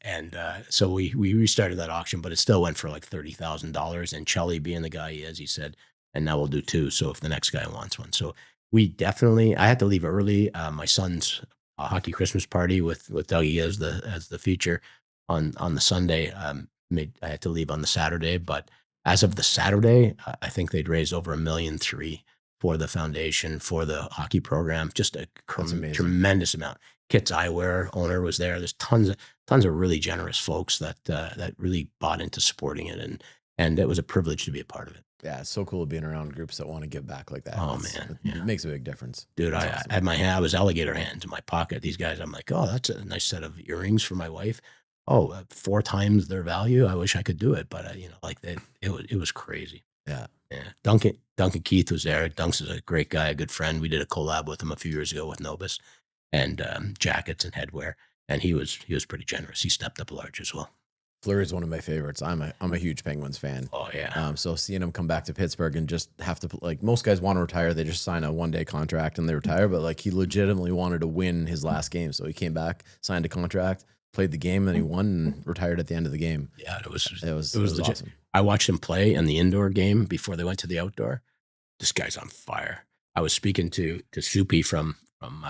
and so we restarted that auction, but it still went for like $30,000. And Chelly, being the guy he is, he said, "And now we'll do two. So if the next guy wants one." So I had to leave early. My son's hockey Christmas party with Dougie as the feature on the Sunday. I had to leave on the Saturday, but as of the Saturday, I think they'd raised over $1.3 million for the foundation, for the hockey program. Just a tremendous amount. Kit's Eyewear owner was there. There's tons of really generous folks that really bought into supporting it, and it was a privilege to be a part of it. Yeah, it's so cool being around groups that want to give back like that. Oh, man. It makes a big difference. Dude, That's I awesome. had I was alligator hands in my pocket. These guys, I'm like, "Oh, that's a nice set of earrings for my wife." Oh, 4 times their value. I wish I could do it, but like that, it was crazy. Yeah. Duncan Keith was there. Dunks is a great guy, a good friend. We did a collab with him a few years ago with Nobis, and jackets and headwear, and he was pretty generous. He stepped up large as well. Fleury is one of my favorites. I'm a huge Penguins fan. Oh yeah. So seeing him come back to Pittsburgh and just have to, like, most guys want to retire, they just sign a 1-day contract and they retire. But like, he legitimately wanted to win his last game, so he came back, signed a contract, played the game, and he won and retired at the end of the game. Yeah, it was legit. awesome. I watched him play in the indoor game before they went to the outdoor. This guy's on fire. I was speaking to Soupy from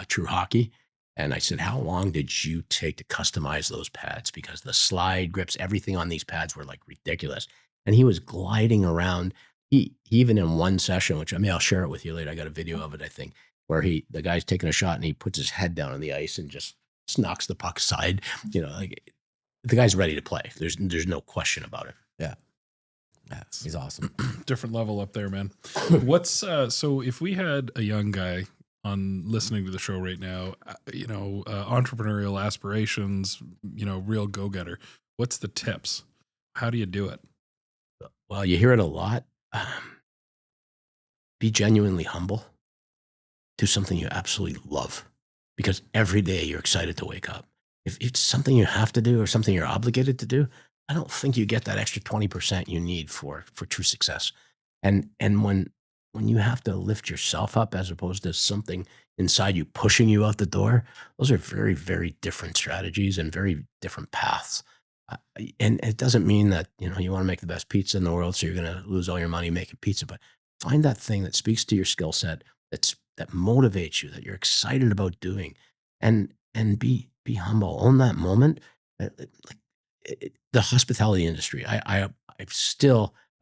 True Hockey, and I said, "How long did you take to customize those pads? Because the slide grips, everything on these pads were like ridiculous." And he was gliding around. He even in one session, which I'll share it with you later. I got a video of it, I think, where the guy's taking a shot and he puts his head down on the ice and just knocks the puck aside. Like, the guy's ready to play. There's no question about it. Yeah. He's awesome. Different level up there, man. What's so if we had a young guy on listening to the show right now, entrepreneurial aspirations, real go-getter, what's the tips? How do you do it? Well, you hear it a lot. Be genuinely humble. Do something you absolutely love, because every day you're excited to wake up. If it's something you have to do or something you're obligated to do, I don't think you get that extra 20% you need for true success. And when you have to lift yourself up as opposed to something inside you pushing you out the door, those are very, very different strategies and very different paths. And it doesn't mean that, you want to make the best pizza in the world, so you're going to lose all your money making pizza, but find that thing that speaks to your skill set, that motivates you, that you're excited about doing, and be humble. Own that moment. The hospitality industry, I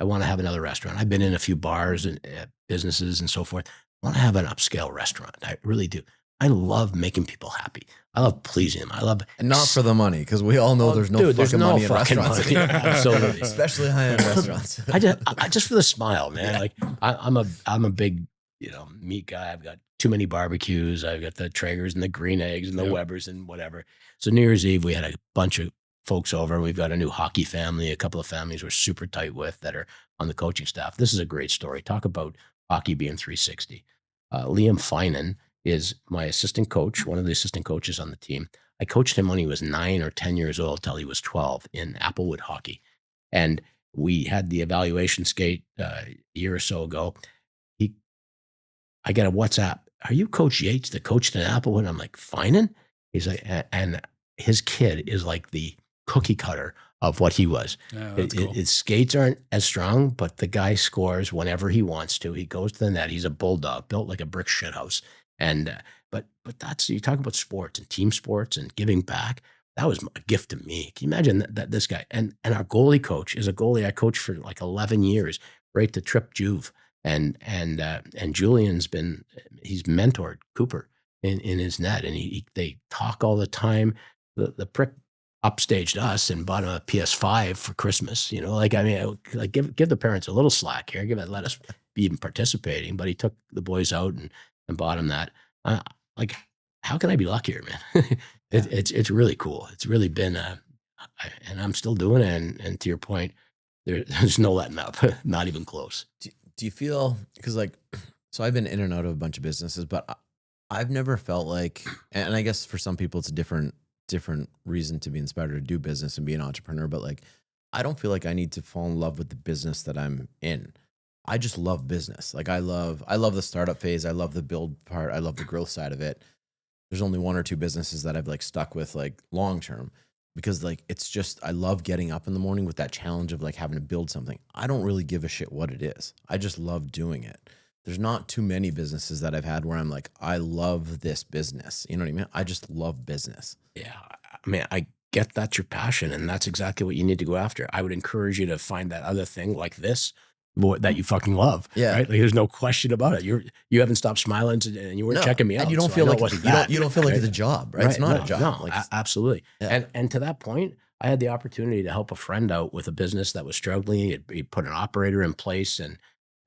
want to have another restaurant. I've been in a few bars and businesses and so forth. I want to have an upscale restaurant. I really do. I love making people happy. I love pleasing them. And not for the money, because we all know there's no money in restaurants. Money. Absolutely. Especially high-end restaurants. I just for the smile, man. Yeah. Like I'm a big, meat guy. I've got too many barbecues. I've got the Traegers and the green eggs and the Webbers and whatever. So New Year's Eve, we had a bunch of folks over. We've got a new hockey family, a couple of families we're super tight with that are on the coaching staff. This is a great story. Talk about hockey being 360. Liam Finan is my assistant coach, one of the assistant coaches on the team. I coached him when he was 9 or 10 years old till he was 12 in Applewood hockey. And we had the evaluation skate a year or so ago. I get a WhatsApp. "Are you Coach Yates that coached in Applewood?" I'm like, "Finan?" He's like, and his kid is like the cookie cutter of what he was. Yeah, that's cool. His skates aren't as strong, but the guy scores whenever he wants to. He goes to the net. He's a bulldog, built like a brick shithouse. And but that's, you talk about sports and team sports and giving back. That was a gift to me. Can you imagine that this guy and our goalie coach is a goalie I coached for like 11 years, right to Trip Juve, and Julian's he's mentored Cooper in his net, and they talk all the time. The prick upstaged us and bought him a PS5 for Christmas. Give the parents a little slack here. Let us even participating, but he took the boys out and bought them that. Like, how can I be luckier, man? It's really cool. It's really been and I'm still doing it. And to your point, there's no letting up, not even close. Do you feel, because like, so I've been in and out of a bunch of businesses, but I've never felt like, and I guess for some people it's a different reason to be inspired to do business and be an entrepreneur, but like, I don't feel like I need to fall in love with the business that I'm in. I just love business. Like I love the startup phase. I love the build part. I love the growth side of it. There's only one or two businesses that I've like stuck with like long term, because like it's just, I love getting up in the morning with that challenge of like having to build something. I don't really give a shit what it is. I just love doing it. There's not too many businesses that I've had where I'm like, I love this business. You know what I mean? I just love business. Yeah. I mean, I get that's your passion, and that's exactly what you need to go after. I would encourage you to find that other thing like this that you fucking love. Yeah. Right. Like, there's no question about it. You haven't stopped smiling and you weren't checking me out. And you don't feel like you don't feel like it's a job, right? It's not a job. No, like, absolutely. Yeah. And to that point, I had the opportunity to help a friend out with a business that was struggling. He put an operator in place, and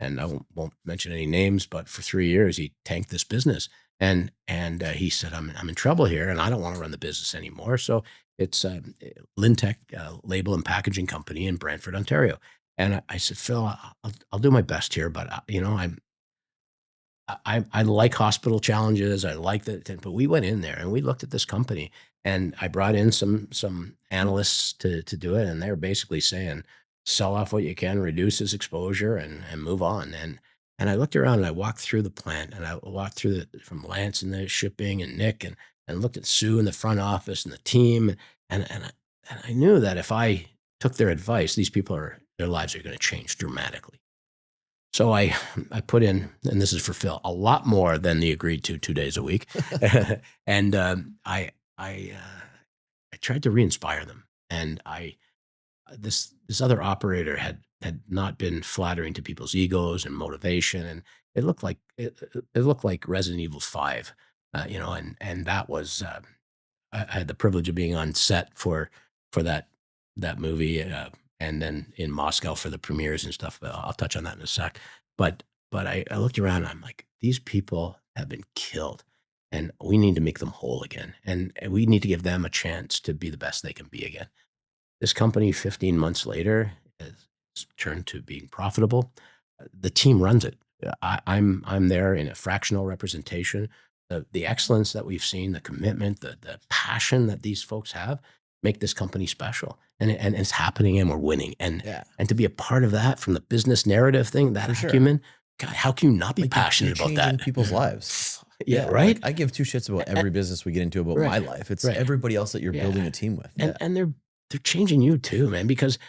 I won't mention any names, but for 3 years he tanked this business. And he said, I'm in trouble here, and I don't want to run the business anymore. So it's Lintech label and packaging company in Brantford, Ontario. And I said, Phil, I'll do my best here, but I like hospital challenges. I like that, but we went in there and we looked at this company, and I brought in some analysts to do it, and they were basically saying, sell off what you can, reduce his exposure, and move on. And I looked around and I walked through the plant, and I walked through from Lance and the shipping and Nick, and looked at Sue in the front office and the team, and I knew that if I took their advice, these people their lives are going to change dramatically. So I put in, and this is for Phil, a lot more than the agreed to 2 days a week. And I tried to re-inspire them. And this other operator had not been flattering to people's egos and motivation. And it looked like Resident Evil 5, and that was, I had the privilege of being on set for that movie, and then in Moscow for the premieres and stuff. But I'll touch on that in a sec. But I looked around and I'm like, these people have been killed, and we need to make them whole again. And we need to give them a chance to be the best they can be again. This company, 15 months later, has turned to being profitable. The team runs it. I'm there in a fractional representation. The excellence that we've seen, the commitment, the passion that these folks have, make this company special, and it's happening, and we're winning. And to be a part of that, from the business narrative thing, that acumen, God, how can you not be passionate about that? People's lives. Yeah, right. Like, I give two shits about every business we get into about my life. It's everybody else that you're building a team with, and they're changing you too, man. Because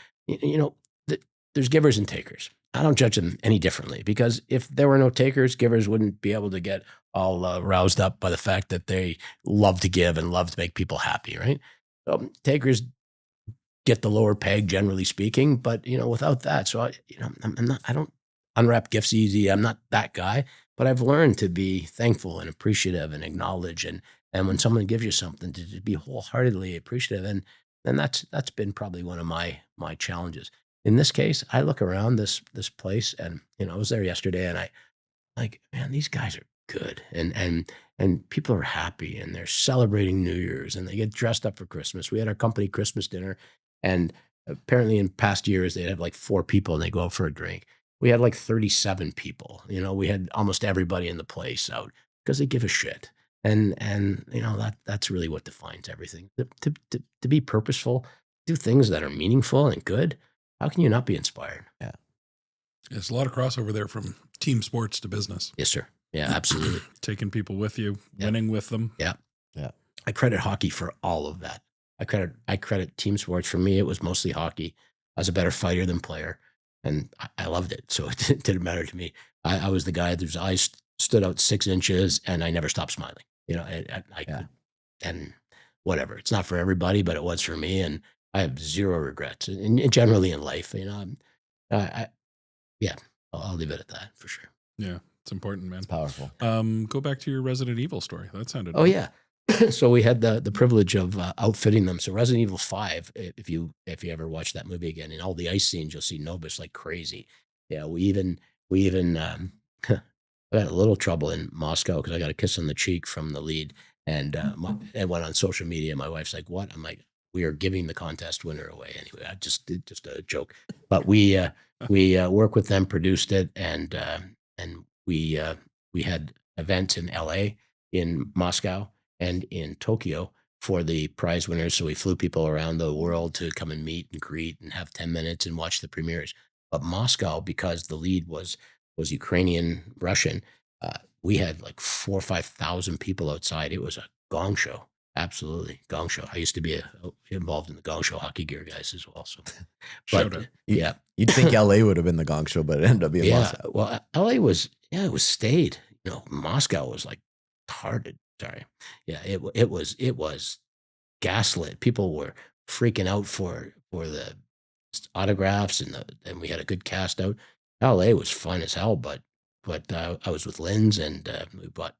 there's givers and takers. I don't judge them any differently, because if there were no takers, givers wouldn't be able to get all roused up by the fact that they love to give and love to make people happy, right? So takers get the lower peg, generally speaking, but without that, so I don't unwrap gifts easy. I'm not that guy, but I've learned to be thankful and appreciative and acknowledge, and when someone gives you something, to be wholeheartedly appreciative, and that's been probably one of my challenges. In this case, I look around this place, and I was there yesterday, and I like, man, these guys are good, and people are happy, and they're celebrating New Year's, and they get dressed up for Christmas. We had our company Christmas dinner, and apparently in past years they'd have like 4 people and they go out for a drink. We had like 37 people. We had almost everybody in the place out because they give a shit, and that's really what defines everything. To be purposeful, do things that are meaningful and good. How can you not be inspired? Yeah. There's a lot of crossover there from team sports to business. Yes, sir. Yeah, absolutely. Taking people with you, winning with them. Yeah. Yeah. I credit hockey for all of that. I credit team sports. For me, it was mostly hockey. I was a better fighter than player, and I loved it. So it didn't matter to me. I was the guy whose eyes stood out 6 inches, and I never stopped smiling. And whatever. It's not for everybody, but it was for me, and I have zero regrets. And generally in life, I'll leave it at that for sure. Yeah, it's important, man. It's powerful. Go back to your Resident Evil story. That sounded. Oh yeah. So we had the privilege of outfitting them. So Resident Evil 5, if you ever watch that movie again, in all the ice scenes, you'll see Nobis like crazy. Yeah, we even we even I got a little trouble in Moscow because I got a kiss on the cheek from the lead, and it went on social media. My wife's like, "What?" I'm like, "We are giving the contest winner away anyway." I just a joke, but we worked with them, produced it, and we had events in L.A., in Moscow, and in Tokyo for the prize winners. So we flew people around the world to come and meet and greet and have 10 minutes and watch the premieres. But Moscow, because the lead was Ukrainian Russian, we had like 4,000 or 5,000 people outside. It was a gong show. Absolutely, gong show. I used to be involved in the gong show hockey gear guys as well. So, but yeah, you'd think LA would have been the gong show, but it ended up being Moscow. Well, LA was it was stayed. Moscow was like hard. Sorry, yeah, it was gaslit. People were freaking out for the autographs, and we had a good cast out. LA was fun as hell, but I was with Linz, and we bought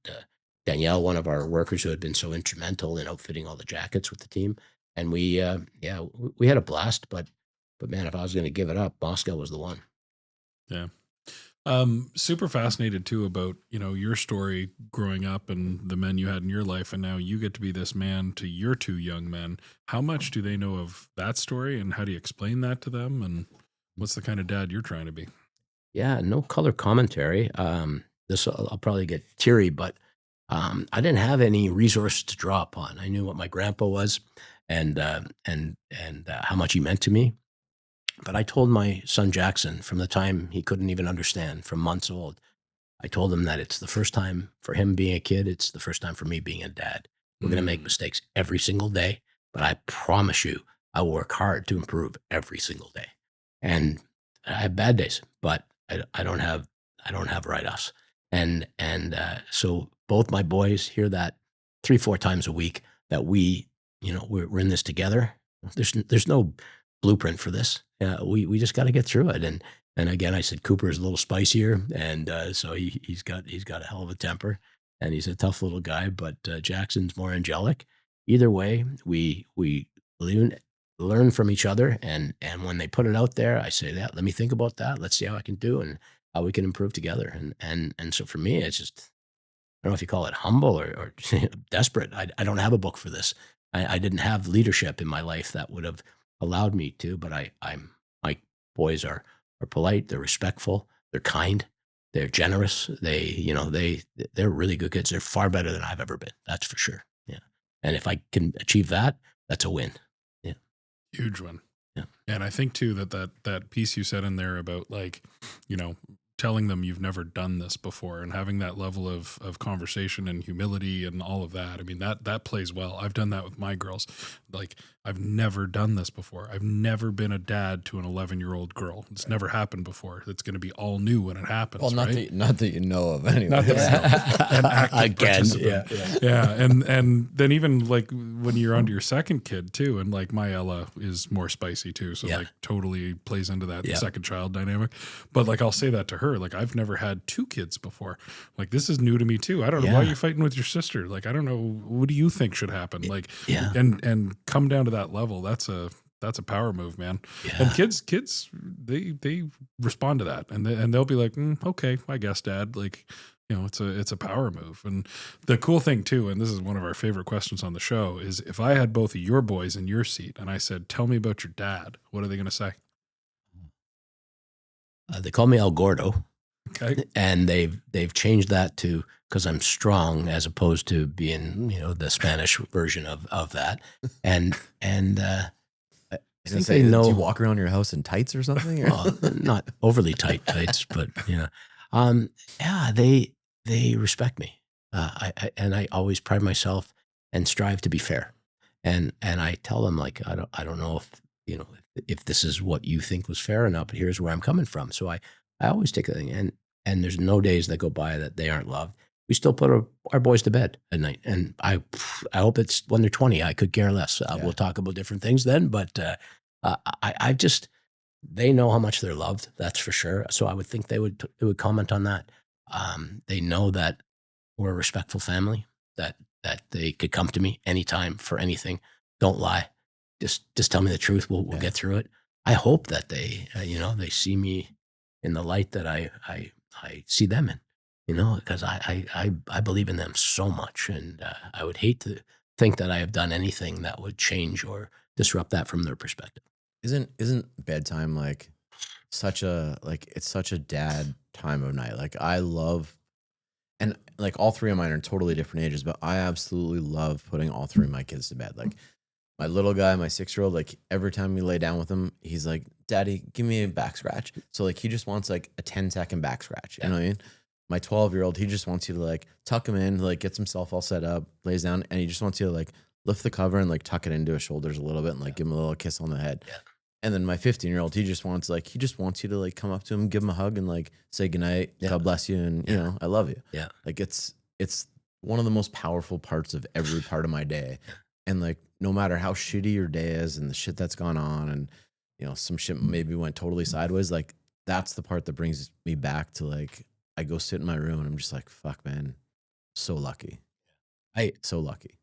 Danielle, one of our workers who had been so instrumental in outfitting all the jackets with the team, and we had a blast. But man, if I was going to give it up, Moscow was the one. Yeah. Super fascinated too about, your story growing up and the men you had in your life, and now you get to be this man to your two young men. How much do they know of that story, and how do you explain that to them, and what's the kind of dad you're trying to be? Yeah, no color commentary. This I'll probably get teary, but I didn't have any resource to draw upon. I knew what my grandpa was, and how much he meant to me. But I told my son Jackson from the time he couldn't even understand, from months old, I told him that it's the first time for him being a kid. It's the first time for me being a dad. We're going to make mistakes every single day, but I promise you, I will work hard to improve every single day. And I have bad days, but I don't have write-offs. And so both my boys hear that 3-4 times a week, that we're in this together. There's no blueprint for this. We just got to get through it. And again, I said Cooper is a little spicier, and so he's got a hell of a temper, and he's a tough little guy. But Jackson's more angelic. Either way, we learn from each other, and when they put it out there, I say that. Let me think about that. Let's see how I can do and how we can improve together. And so for me, it's just, I don't know if you call it humble or desperate. I don't have a book for this. I didn't have leadership in my life that would have allowed me to, but my boys are polite, they're respectful, they're kind, they're generous. They're really good kids. They're far better than I've ever been. That's for sure. Yeah. And if I can achieve that, that's a win. Yeah. Huge one. Yeah. And I think too that piece you said in there about telling them you've never done this before and having that level of conversation and humility and all of that. I mean, that plays well. I've done that with my girls. Like, I've never done this before. I've never been a dad to an 11-year-old girl. It's never happened before. It's going to be all new when it happens. Well, not that you know of anyway. Not that I know of. An active participant. Yeah. And then even like when you're onto your second kid too, and like my Ella is more spicy too. So like totally plays into that second child dynamic. But like, I'll say that to her. Like, I've never had 2 kids before. Like, this is new to me too. I don't know why you're fighting with your sister. Like, I don't know. What do you think should happen? Like, and come down to that level. That's a power move, man. Yeah. And kids, they respond to that, and they'll be like, okay, I guess, Dad. Like, it's a power move. And the cool thing too, and this is one of our favorite questions on the show, is if I had both of your boys in your seat and I said, tell me about your dad, what are they going to say? They call me El Gordo. Okay. And they've changed that to, because I'm strong, as opposed to being, the Spanish version of that. And I think they know. Do you walk around your house in tights or something? Or? Not overly tight tights, but they respect me. I always pride myself and strive to be fair. And I tell them, like, I don't know if this is what you think was fair or not, but here's where I'm coming from. So I always take a thing, and there's no days that go by that they aren't loved. We still put our boys to bed at night, and I hope it's when they're 20. I could care less. We'll talk about different things then, but I just, they know how much they're loved. That's for sure. So I would think they would comment on that. They know that we're a respectful family, that they could come to me anytime for anything. Don't lie. Just tell me the truth. We'll get through it. I hope that they, they see me in the light that I I see them in, because I believe in them so much, and I would hate to think that I have done anything that would change or disrupt that from their perspective. Isn't bedtime like it's such a dad time of night. Like I love, and like all three of mine are in totally different ages, but I absolutely love putting all three of my kids to bed. Like my little guy, my 6-year-old, like every time we lay down with him, he's like, "Daddy, give me a back scratch." So like he just wants like a 10-second back scratch. You know what I mean? My 12-year-old, he just wants you to like tuck him in, like gets himself all set up, lays down, and he just wants you to like lift the cover and like tuck it into his shoulders a little bit and like give him a little kiss on the head. Yeah. And then my 15-year-old, he just wants you to like come up to him, give him a hug, and like say goodnight, God bless you, and you know, I love you. Yeah. Like it's one of the most powerful parts of every part of my day. And like no matter how shitty your day is and the shit that's gone on, and you know, some shit maybe went totally sideways, like that's the part that brings me back to like I go sit in my room and I'm just like, fuck man, so lucky. So lucky.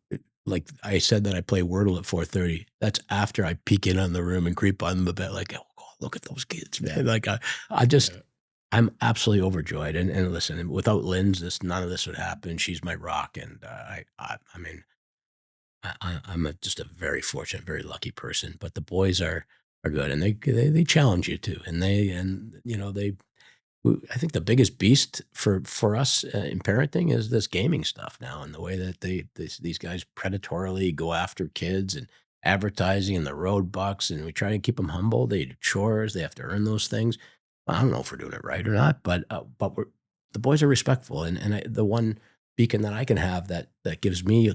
Like I said that I play Wordle at 4:30. That's after I peek in on the room and creep on the bed like, oh God, look at those kids, man. Like I'm absolutely overjoyed. And listen, without Lynn's, none of this would happen. She's my rock, and I mean, I'm just a very fortunate, very lucky person. But the boys are good, and they challenge you too, and I think the biggest beast for us in parenting is this gaming stuff now, and the way that these guys predatorily go after kids and advertising and the road bucks, and we try to keep them humble. They do chores; they have to earn those things. I don't know if we're doing it right or not, but the boys are respectful, and the one beacon that I can have that gives me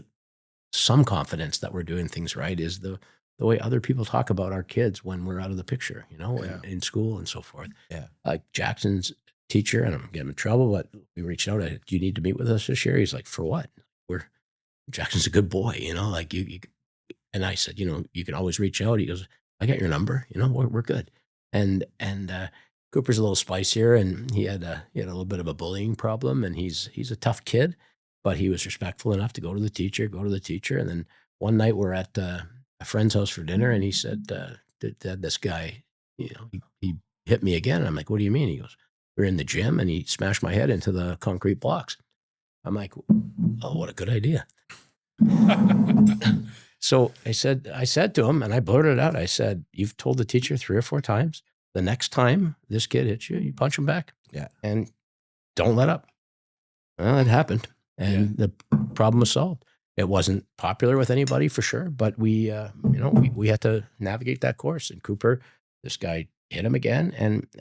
some confidence that we're doing things right is the way other people talk about our kids when we're out of the picture, in school and so forth. Yeah. Like Jackson's teacher, and I'm getting in trouble, but we reached out. Do you need to meet with us this year? He's like, for what? Jackson's a good boy, like you. And I said, you can always reach out. He goes, I got your number. We're good. And Cooper's a little spicier, and he had a little bit of a bullying problem, and he's a tough kid, but he was respectful enough to go to the teacher. And then one night we're at a friend's house for dinner, and he said, Dad, this guy, he hit me again. And I'm like, what do you mean? He goes, we're in the gym, and he smashed my head into the concrete blocks. I'm like, oh, what a good idea. So I said to him, and I blurted it out. I said, you've told the teacher 3 or 4 times. The next time this kid hits you, you punch him back. Yeah. And don't let up. Well, it happened. And the problem was solved. It wasn't popular with anybody for sure, but we had to navigate that course. And Cooper, this guy hit him again,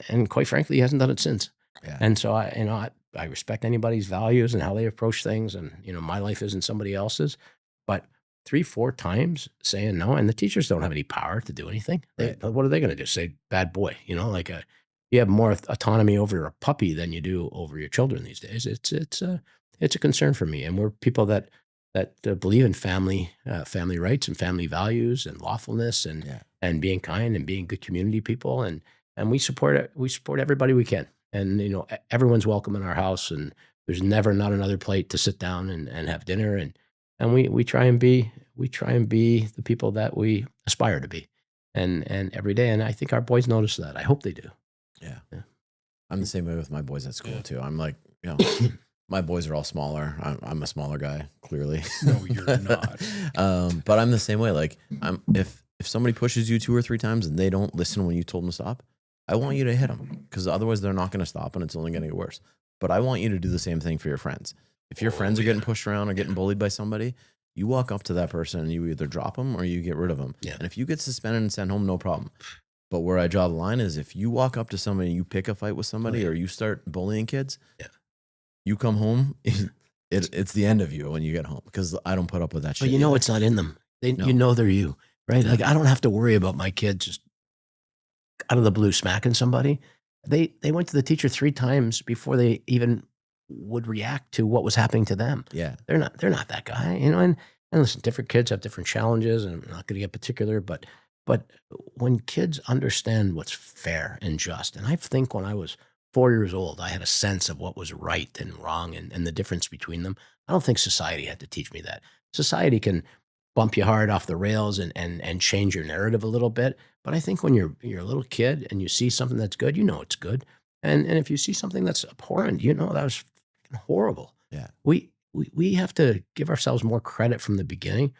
and quite frankly, he hasn't done it since. Yeah. And so I respect anybody's values and how they approach things, and my life isn't somebody else's. But 3, 4 times saying no, and the teachers don't have any power to do anything. What are they going to do? Say bad boy? You have more autonomy over a puppy than you do over your children these days. It's a concern for me, and we're people that believe in family rights and family values and lawfulness and being kind and being good community people, and we support it. We support everybody we can, and everyone's welcome in our house, and there's never not another plate to sit down and have dinner, and we try and be the people that we aspire to be, and every day, and I think our boys notice that. I hope they do. Yeah. I'm the same way with my boys at school too. I'm like, my boys are all smaller. I'm a smaller guy, clearly. No, you're not. But I'm the same way. Like, if somebody pushes you 2 or 3 times and they don't listen when you told them to stop, I want you to hit them, because otherwise they're not going to stop, and it's only going to get worse. But I want you to do the same thing for your friends. If your friends are getting pushed around or getting bullied by somebody, you walk up to that person and you either drop them or you get rid of them. Yeah. And if you get suspended and sent home, no problem. But where I draw the line is if you walk up to somebody and you pick a fight with somebody or you start bullying kids, you come home, it's the end of you when you get home, because I don't put up with that shit. But it's not in them. They're you, right? Like, I don't have to worry about my kids just out of the blue smacking somebody. They went to the teacher 3 times before they even would react to what was happening to them. Yeah. They're not that guy, and listen, different kids have different challenges, and I'm not going to get particular, but when kids understand what's fair and just, and I think when I was 4 years old, I had a sense of what was right and wrong and the difference between them. I don't think society had to teach me that. Society can bump you hard off the rails and change your narrative a little bit. But I think when you're a little kid and you see something that's good, it's good. And if you see something that's abhorrent, you know that was freaking horrible. Yeah. We have to give ourselves more credit from the beginning.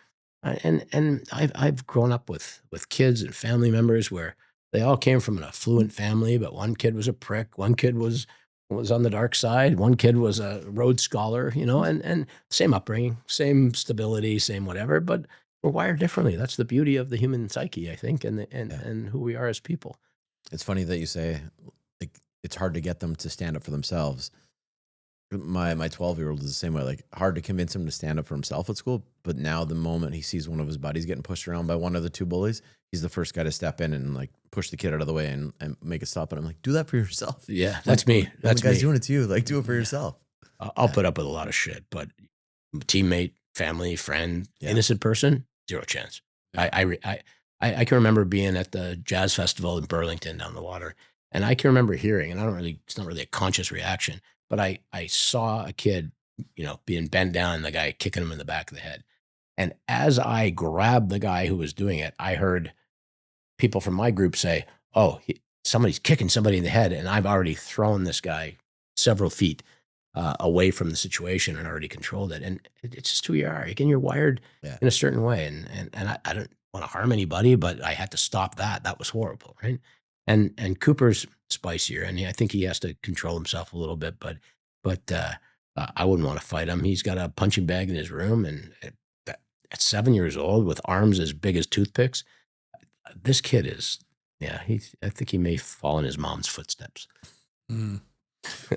And I've grown up with kids and family members where they all came from an affluent family, but one kid was a prick, one kid was on the dark side, one kid was a Rhodes Scholar, you know, and same upbringing, same stability, same whatever, but we're wired differently. That's the beauty of the human psyche, I think, Yeah. and who we are as people. It's funny that you say like it's hard to get them to stand up for themselves. My 12-year-old is the same way. Like hard to convince him to stand up for himself at school, but now the moment he sees one of his buddies getting pushed around by one of the two bullies, he's the first guy to step in and like push the kid out of the way and make it stop. And I'm like, do that for yourself. Yeah, that's me. When That's the guy's me. doing it to you. Like do it for yourself. I'll put up with a lot of shit, but teammate, family, friend, Yeah. innocent person, zero chance. I can remember being at the jazz festival in Burlington down the water, and I can remember hearing, and it's not really a conscious reaction, but I saw a kid, you know, being bent down and the guy kicking him in the back of the head. And as I grabbed the guy who was doing it, I heard people from my group say, "Oh, somebody's kicking somebody in the head," and I've already thrown this guy several feet away from the situation and already controlled it. And it's just who you are. Again, you're wired Yeah. in a certain way, and I don't want to harm anybody, but I had to stop that. That was horrible, right? And Cooper's spicier, and I think he has to control himself a little bit, but I wouldn't want to fight him. He's got a punching bag in his room, and at 7 years old with arms as big as toothpicks, this kid is, yeah, I think he may fall in his mom's footsteps. Mm.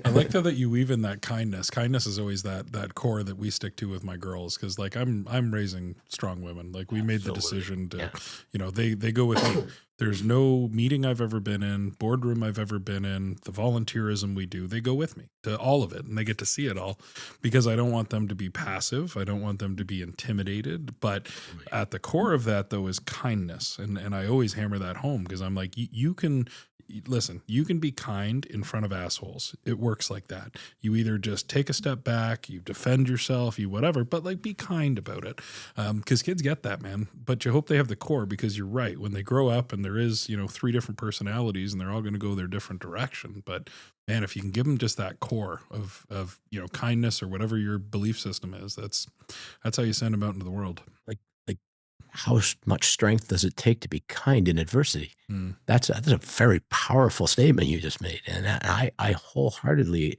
I like that you weave in that kindness. Kindness is always that core that we stick to with my girls, because like I'm raising strong women. Like we made the decision to, you know, they go with me. There's no meeting I've ever been in, boardroom I've ever been in, the volunteerism we do, they go with me to all of it, and they get to see it all, because I don't want them to be passive. I don't want them to be intimidated. But at the core of that, though, is kindness. And I always hammer that home, because I'm like, you can listen, you can be kind in front of assholes. It works like that. You either just take a step back, you defend yourself, you whatever, but like be kind about it. Because kids get that, man. But you hope they have the core, because you're right. When they grow up and there is, you know, 3 different personalities and they're all going to go their different direction. But man, if you can give them just that core of, you know, kindness or whatever your belief system is, that's how you send them out into the world. Like how much strength does it take to be kind in adversity? That's a very powerful statement you just made, and I wholeheartedly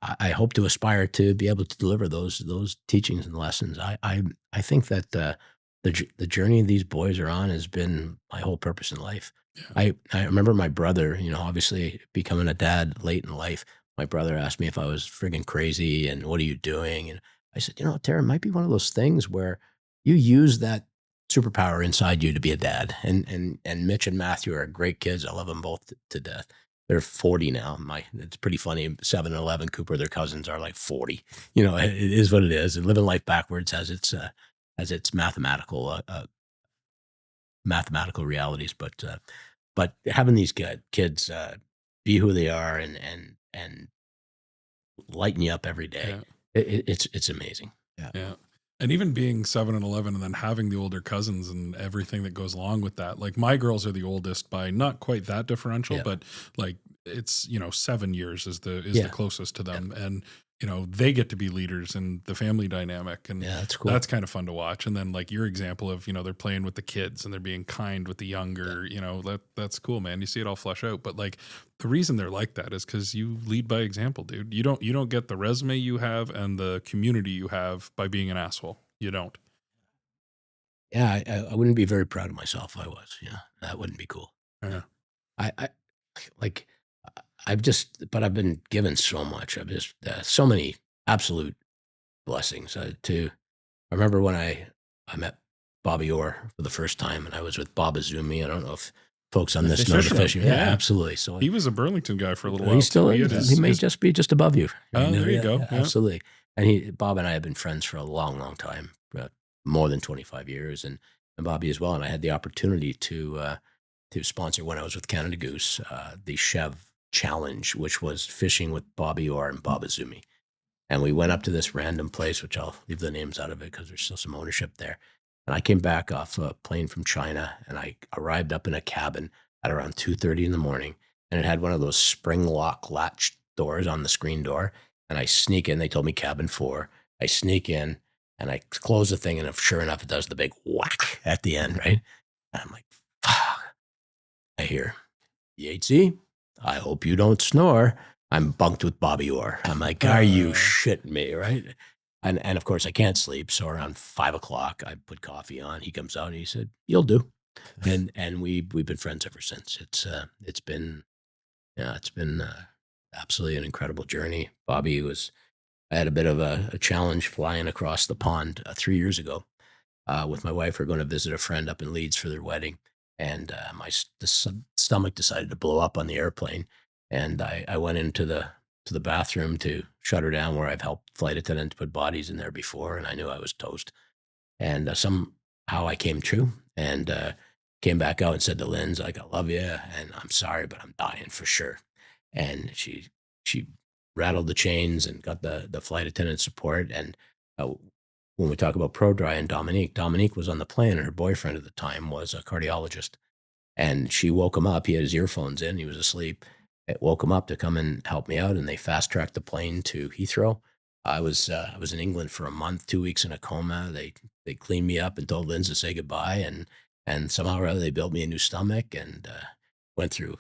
I hope to aspire to be able to deliver those teachings and lessons. I think that the journey these boys are on has been my whole purpose in life. Yeah. I remember my brother, you know, obviously becoming a dad late in life. My brother asked me if I was friggin' crazy and what are you doing? And I said, you know, Tara, it might be one of those things where you use that superpower inside you to be a dad. And Mitch and Matthew are great kids. I love them both to death. They're 40 now. It's pretty funny. 7 and 11, Cooper, their cousins are like 40. You know, it is what it is. And living life backwards has its mathematical realities. But having these kids be who they are and lighten you up every day, it's amazing. Yeah. And even being 7 and 11 and then having the older cousins and everything that goes along with that. Like my girls are the oldest by not quite that differential, but like it's, you know, 7 years is the closest to them. And, you know, they get to be leaders in the family dynamic. And that's cool. That's kind of fun to watch. And then like your example of, you know, they're playing with the kids and they're being kind with the younger, you know, that's cool, man. You see it all flesh out. But like the reason they're like that is because you lead by example, dude. You don't get the resume you have and the community you have by being an asshole. You don't. Yeah, I wouldn't be very proud of myself if I was. Yeah, that wouldn't be cool. Yeah. I've been given so much. I've just so many absolute blessings. I remember when I met Bobby Orr for the first time, and I was with Bob Azumi. I don't know if folks on this know the fishing. Yeah, absolutely. So he was a Burlington guy for a little while. He still is. He may just be just above you. Oh, there you go. Yeah, absolutely. And Bob and I have been friends for a long, long time, more than 25 years, and Bobby as well. And I had the opportunity to sponsor when I was with Canada Goose, the Chev Challenge, which was fishing with Bobby Orr and Bob Azumi. And we went up to this random place, which I'll leave the names out of it because there's still some ownership there. And I came back off a plane from China, and I arrived up in a cabin at around 2:30 in the morning. and it had one of those spring lock latch doors on the screen door. And I sneak in. They told me cabin 4. I sneak in and I close the thing, and if, sure enough, it does the big whack at the end, right? And I'm like, fuck. I hear, Yatesy, I hope you don't snore. I'm bunked with Bobby Orr. I'm like, are you shitting me, right? And of course, I can't sleep. So around 5 o'clock, I put coffee on. He comes out and he said, "You'll do." And we've been friends ever since. It's been absolutely an incredible journey. Bobby was. I had a bit of a challenge flying across the pond 3 years ago with my wife. We're going to visit a friend up in Leeds for their wedding, and the stomach decided to blow up on the airplane, and I went into the bathroom to shut her down, where I've helped flight attendants put bodies in there before, and I knew I was toast. And somehow I came true, and came back out and said to Lynn's, like, "I love you, and I'm sorry, but I'm dying for sure." And she rattled the chains and got the flight attendant support. And when we talk about ProDry and Dominique was on the plane, and her boyfriend at the time was a cardiologist. And she woke him up. He had his earphones in. He was asleep. It woke him up to come and help me out, and they fast tracked the plane to Heathrow. I was in England for a month, 2 weeks in a coma. They cleaned me up and told Linz to say goodbye, and somehow or other they built me a new stomach, and went through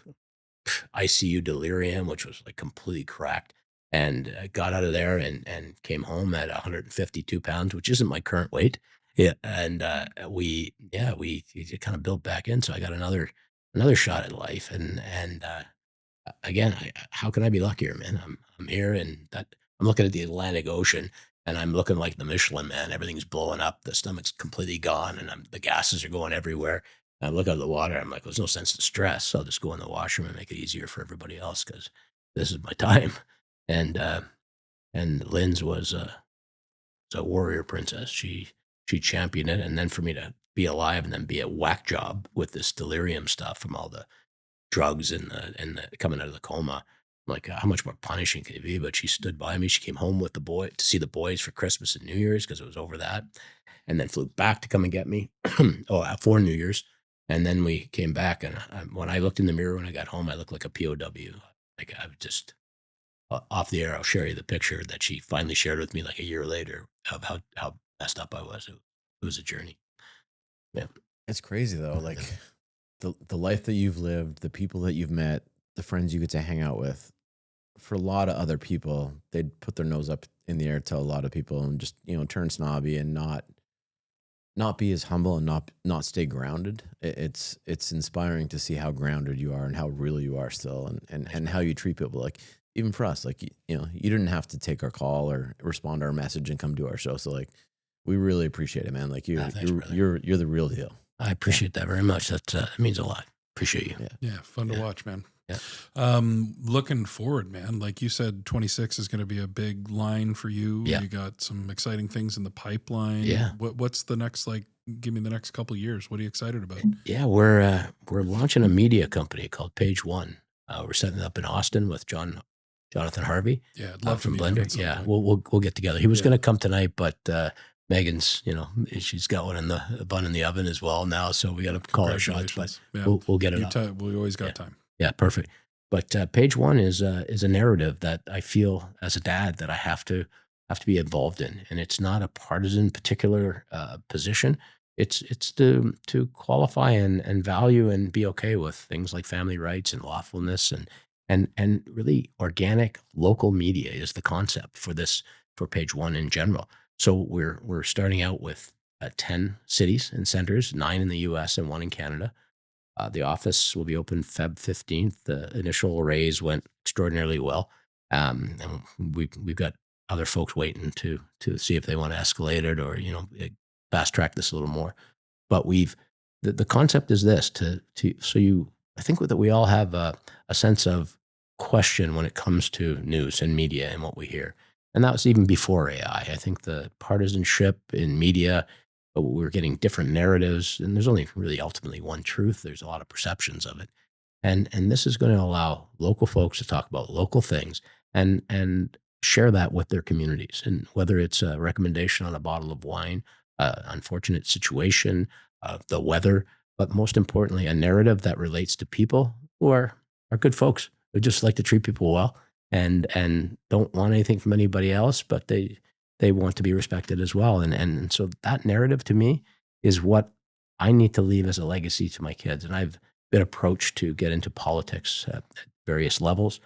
ICU delirium, which was like completely cracked, and got out of there and came home at 152 pounds, which isn't my current weight. Yeah, and we kind of built back in. So I got another shot at life, and again, how can I be luckier, man? I'm here, and that I'm looking at the Atlantic Ocean, and I'm looking like the Michelin Man. Everything's blowing up, the stomach's completely gone, and the gases are going everywhere. And I look out at the water, I'm like, there's no sense to stress. So I'll just go in the washroom and make it easier for everybody else, because this is my time. And Lynn's was a warrior princess. She championed it, and then for me to be alive and then be a whack job with this delirium stuff from all the drugs and the coming out of the coma. I'm like, how much more punishing can it be? But she stood by me. She came home with the boy to see the boys for Christmas and New Year's, because it was over that, and then flew back to come and get me for New Year's. And then we came back, and when I looked in the mirror when I got home, I looked like a POW. Like, I was just off the air. I'll share you the picture that she finally shared with me like a year later of how messed up I was. It was a journey. Yeah, It's crazy though. Like the life that you've lived, the people that you've met, the friends you get to hang out with. For a lot of other people, they'd put their nose up in the air to a lot of people and just, turn snobby and not be as humble and not stay grounded. It's inspiring to see how grounded you are and how real you are still, and how you treat people. Like, even for us, like, you didn't have to take our call or respond to our message and come to our show. So like, we really apprioate it, man. Like, thanks, you're the real deal. I appreciate that very much. That means a lot. Appreciate you. Yeah, fun to watch, man. Yeah. Looking forward, man. Like you said, 26 is going to be a big line for you. Yeah. You got some exciting things in the pipeline. Yeah. What's the next, give me the next couple of years. What are you excited about? Yeah, we're launching a media company called Page One. We're setting it up in Austin with Jonathan Harvey. Yeah, I'd love to from meet him Blender. at some Yeah, point. we'll get together. He was going to come tonight, but Megan's, she's got one in the bun in the oven as well now, so we got to call our shots. But Yeah. we'll get it up. We always got time. Yeah, perfect. But Page One is a narrative that I feel as a dad that I have to be involved in, and it's not a partisan particular position. It's to qualify and value and be okay with things like family rights and lawfulness, and really organic local media is the concept for Page One in general. So we're starting out with 10 cities and centers, 9 in the U.S. and 1 in Canada. The office will be open Feb 15th. The initial raise went extraordinarily well. And we've got other folks waiting to see if they want to escalate it or, fast track this a little more. But the concept is this I think that we all have a sense of question when it comes to news and media and what we hear. And that was even before AI. I think the partisanship in media, we're getting different narratives, and there's only really ultimately one truth. There's a lot of perceptions of it. And this is going to allow local folks to talk about local things and share that with their communities. And whether it's a recommendation on a bottle of wine, unfortunate situation, the weather, but most importantly, a narrative that relates to people who are are good folks who just like to treat people well and don't want anything from anybody else, but they want to be respected as well. And so that narrative to me is what I need to leave as a legacy to my kids. And I've been approached to get into politics at various levels.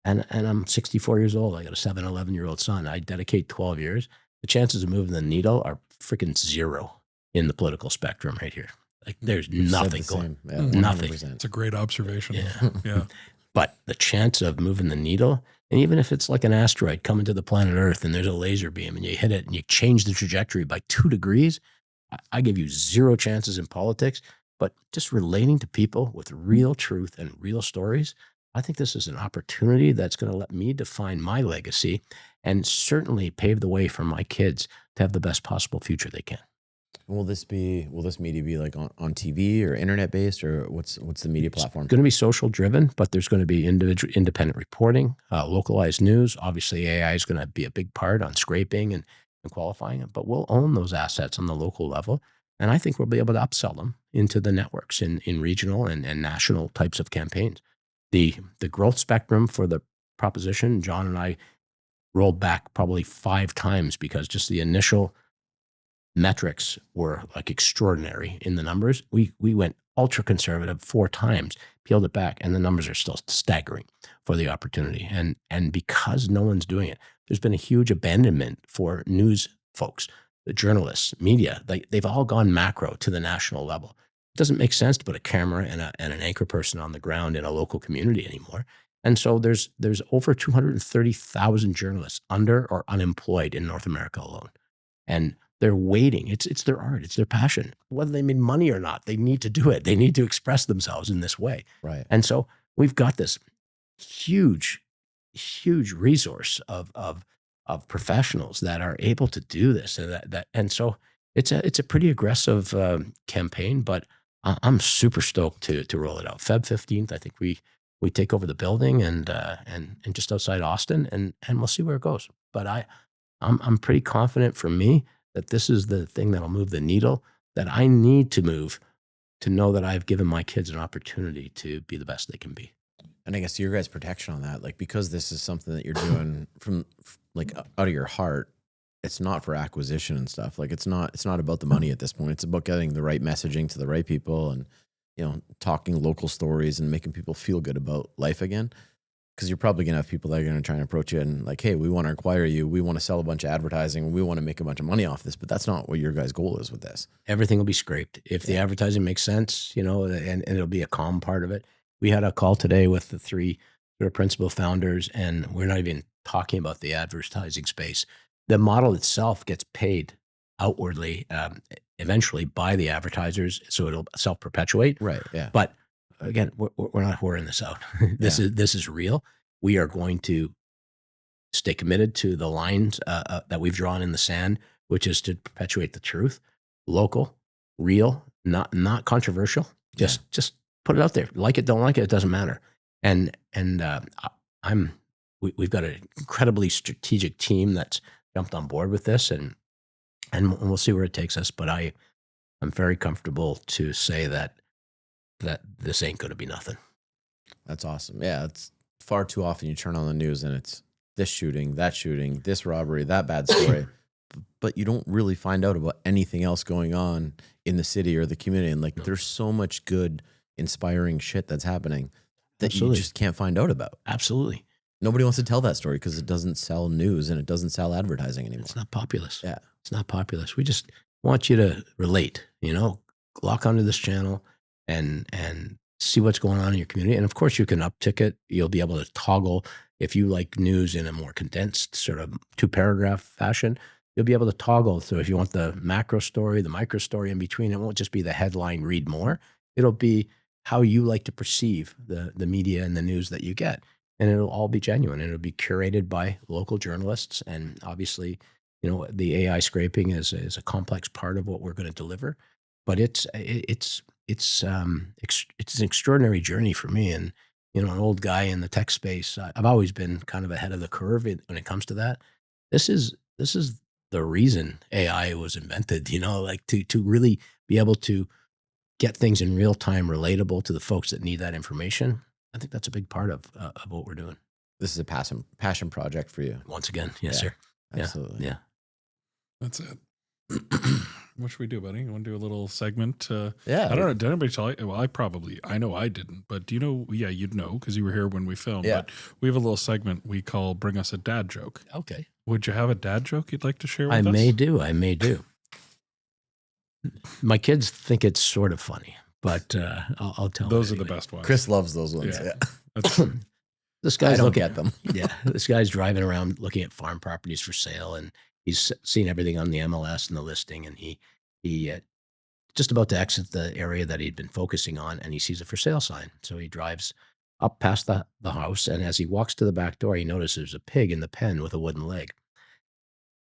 And I'm 64 years old. I got a 7, 11-year-old son. I dedicate 12 years. The chances of moving the needle are freaking zero in the political spectrum right here. Like there's nothing going. Yeah, Nothing. 100%. It's a great observation. Yeah. Yeah. But the chance of moving the needle, and even if it's like an asteroid coming to the planet Earth and there's a laser beam and you hit it and you change the trajectory by 2 degrees, I give you zero chances in politics. But just relating to people with real truth and real stories, I think this is an opportunity that's going to let me define my legacy and certainly pave the way for my kids to have the best possible future they can. Will this media be like on TV or internet based, or what's the media platform? It's going to be social driven, but there's going to be independent reporting, localized news. Obviously, AI is going to be a big part on scraping and qualifying it, but we'll own those assets on the local level. And I think we'll be able to upsell them into the networks in regional and national types of campaigns. The growth spectrum for the proposition, John and I rolled back probably 5 times because just the initial metrics were like extraordinary in the numbers. We went ultra conservative 4 times, peeled it back, and the numbers are still staggering for the opportunity. And because no one's doing it, there's been a huge abandonment for news folks, the journalists, media. They've all gone macro to the national level. It doesn't make sense to put a camera and an anchor person on the ground in a local community anymore. And so there's over 230,000 journalists under or unemployed in North America alone. And they're waiting. It's their art. It's their passion. Whether they made money or not, they need to do it. They need to express themselves in this way. Right. And so we've got this huge resource of professionals that are able to do this. And so it's a pretty aggressive campaign, but I'm super stoked to roll it out. Feb 15th, I think we take over the building and just outside Austin, and we'll see where it goes. But I'm pretty confident for me that this is the thing that'll move the needle that I need to move to know that I've given my kids an opportunity to be the best they can be. And I guess your guys' protection on that, like, because this is something that you're doing from like out of your heart, it's not for acquisition and stuff. Like it's not about the money at this point. It's about getting the right messaging to the right people and, talking local stories and making people feel good about life again. Because you're probably going to have people that are going to try and approach you and like, hey, we want to acquire you. We want to sell a bunch of advertising. We want to make a bunch of money off this. But that's not what your guys' goal is with this. Everything will be scraped. If the advertising makes sense, and it'll be a calm part of it. We had a call today with the 3 sort of principal founders, and we're not even talking about the advertising space. The model itself gets paid outwardly, eventually by the advertisers, so it'll self-perpetuate. Right, yeah. But again, we're not whoring this out. This is real. We are going to stay committed to the lines that we've drawn in the sand, which is to perpetuate the truth, local, real, not controversial. Just put it out there. Like it, don't like it, it doesn't matter. And we've got an incredibly strategic team that's jumped on board with this, and we'll see where it takes us. But I'm very comfortable to say that this ain't going to be nothing. That's awesome. Yeah, it's far too often you turn on the news and it's this shooting, this robbery, that bad story, but you don't really find out about anything else going on in the city or the community. And there's so much good, inspiring shit that's happening that Absolutely. You just can't find out about. Absolutely. Nobody wants to tell that story because it doesn't sell news and it doesn't sell advertising anymore. It's not populous. Yeah. It's not populous. We just want you to relate, lock onto this channel and see what's going on in your community. And of course you can uptick it. You'll be able to toggle if you like news in a more condensed sort of 2-paragraph fashion. You'll be able to toggle. So if you want the macro story, the micro story in between, it won't just be the headline, read more. It'll be how you like to perceive the media and the news that you get. And it'll all be genuine. And it'll be curated by local journalists. And obviously, the AI scraping is a complex part of what we're going to deliver. But it's an extraordinary journey for me. And, an old guy in the tech space, I've always been kind of ahead of the curve when it comes to that. This is the reason AI was invented, to really be able to get things in real time relatable to the folks that need that information. I think that's a big part of what we're doing. This is a passion project for you. Once again, yes, Yeah, sir. absolutely. Yeah. That's it. What should we do, buddy? You want to do a little segment? Yeah. I don't know. Did anybody tell you? Well, I know I didn't, but do you know? Yeah, you'd know because you were here when we filmed. Yeah. But we have a little segment we call Bring Us a Dad Joke. Okay. Would you have a dad joke you'd like to share with I us? may do. My kids think it's sort of funny, but I'll tell Those them are the anyway. best ones. Chris loves those ones. Yeah. Yeah. That's, This I guy's don't looking get them. Yeah, this guy's driving around looking at farm properties for sale, and he's seen everything on the MLS and the listing, and he just about to exit the area that he'd been focusing on, and he sees a for sale sign. So he drives up past the house, and as he walks to the back door, he notices there's a pig in the pen with a wooden leg.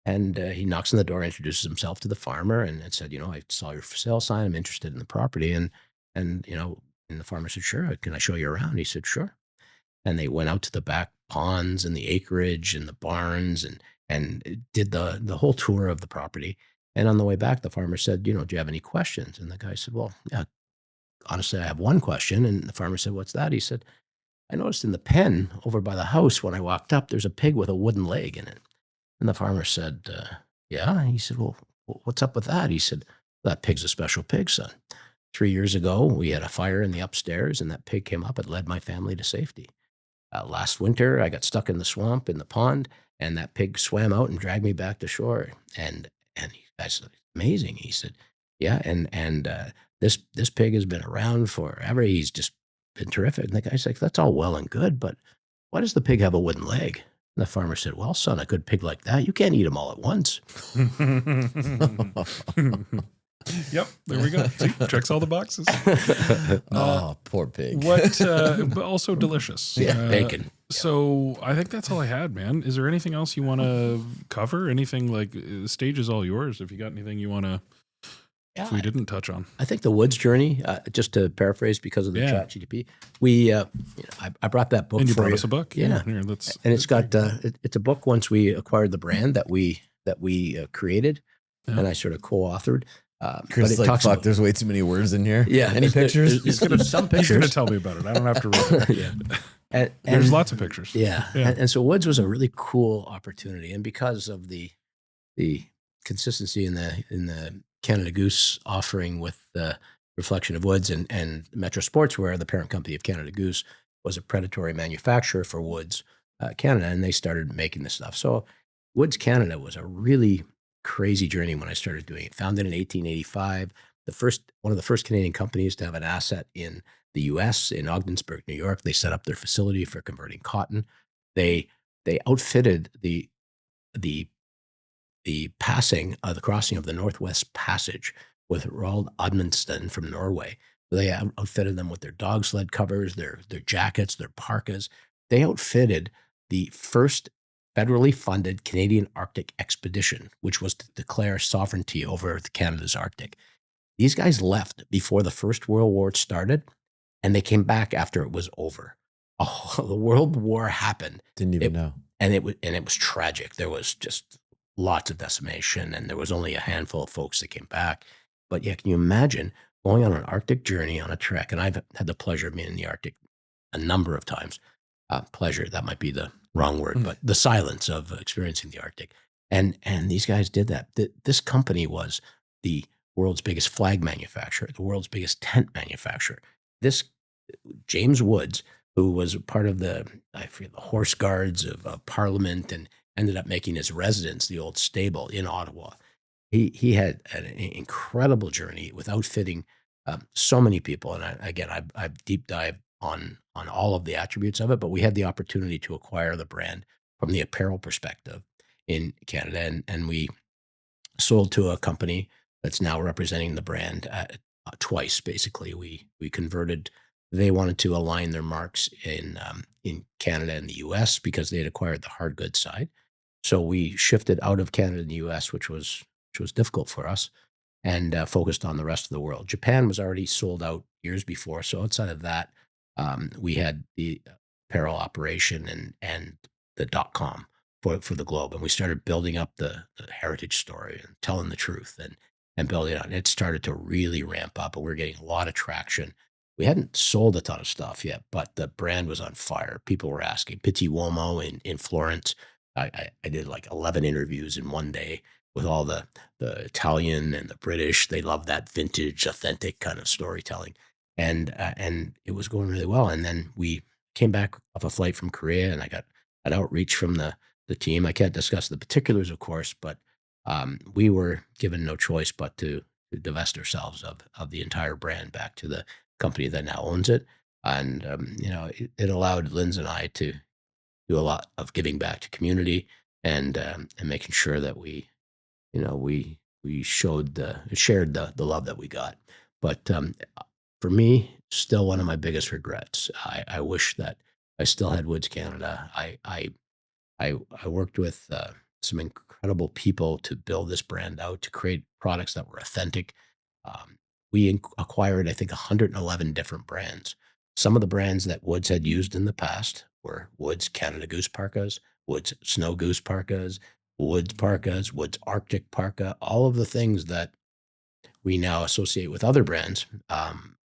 And he knocks on the door, introduces himself to the farmer, and said, I saw your for sale sign. I'm interested in the property. And the farmer said, sure, can I show you around? He said, sure. And they went out to the back ponds and the acreage and the barns and did the whole tour of the property. And on the way back, the farmer said, do you have any questions? And the guy said, well, yeah, honestly, I have one question. And the farmer said, what's that? He said, I noticed in the pen over by the house when I walked up, there's a pig with a wooden leg in it. And the farmer said, yeah. And he said, well, what's up with that? He said, that pig's a special pig, son. 3 years ago, we had a fire in the upstairs, and that pig came up and led my family to safety. Last winter, I got stuck in the swamp in the pond, and that pig swam out and dragged me back to shore. And I said, amazing. He said, yeah. And this pig has been around forever. He's just been terrific. And the guy's like, that's all well and good, but why does the pig have a wooden leg? And the farmer said, well, son, a good pig like that, you can't eat them all at once. Yep, there we go. See, checks all the boxes. Poor pig. But also delicious. Yeah, bacon. So I think that's all I had, man. Is there anything else you want to cover? Anything like the stage is all yours. If you got anything you want to, if we didn't touch on. I think the Woods Journey, just to paraphrase because of the chat GTP, I brought that book and you for brought you. us a book. Yeah. Here, And it's got, it's a book once we acquired the brand that we created and I sort of co-authored. Chris is like, fuck, there's way too many words in here. Yeah. Any pictures? There's some pictures. He's going to tell me about it. I don't have to read it. Yeah. And there's lots of pictures. Yeah. And so Woods was a really cool opportunity. And because of the consistency in the Canada Goose offering with the reflection of Woods and Metro Sportswear, the parent company of Canada Goose, was a predatory manufacturer for Woods Canada, and they started making this stuff. So Woods Canada was a really crazy journey when I started doing it. Founded in 1885, one of the first Canadian companies to have an asset in the U.S. in Ogdensburg, New York. They set up their facility for converting cotton. They outfitted the crossing of the Northwest Passage with Roald Amundsen from Norway. They outfitted them with their dog sled covers, their jackets, their parkas. They outfitted the first federally funded Canadian Arctic expedition, which was to declare sovereignty over Canada's Arctic. These guys left before the First World War started, and they came back after it was over. Oh, the World War happened. Didn't even know. And it was tragic. There was just lots of decimation, and there was only a handful of folks that came back. But yeah, can you imagine going on an Arctic journey on a trek? And I've had the pleasure of being in the Arctic a number of times. Pleasure, that might be the wrong word, but the silence of experiencing the Arctic. And these guys did that. This company was the world's biggest flag manufacturer, the world's biggest tent manufacturer. This James Woods, who was part of the Horse Guards of Parliament and ended up making his residence the old stable in Ottawa. He had an incredible journey with outfitting so many people. And I've deep dived on all of the attributes of it, but we had the opportunity to acquire the brand from the apparel perspective in Canada. And we sold to a company that's now representing the brand twice. Basically, we converted. They wanted to align their marks in Canada and the U.S. because they had acquired the hard goods side. So we shifted out of Canada and the U.S., which was difficult for us, and focused on the rest of the world. Japan was already sold out years before. So outside of that, we had the apparel operation and the .com for the globe. And we started building up the heritage story and telling the truth and building it out. And it started to really ramp up, and we're getting a lot of traction we hadn't sold a ton of stuff yet, but the brand was on fire. People were asking. Petit Uomo in Florence. I did like 11 interviews in one day with all the Italian and the British. They love that vintage, authentic kind of storytelling, and it was going really well. And then we came back off a flight from Korea, and I got an outreach from the team. I can't discuss the particulars, of course, but we were given no choice but to divest ourselves of the entire brand back to the company that now owns it. And it allowed Linz and I to do a lot of giving back to community and making sure that we shared the love that we got. But for me, still one of my biggest regrets. I wish that I still had Woods Canada. I worked with some incredible people to build this brand out, to create products that were authentic. We acquired, I think, 111 different brands. Some of the brands that Woods had used in the past were Woods Canada Goose parkas, Woods Snow Goose parkas, Woods Arctic parka, all of the things that we now associate with other brands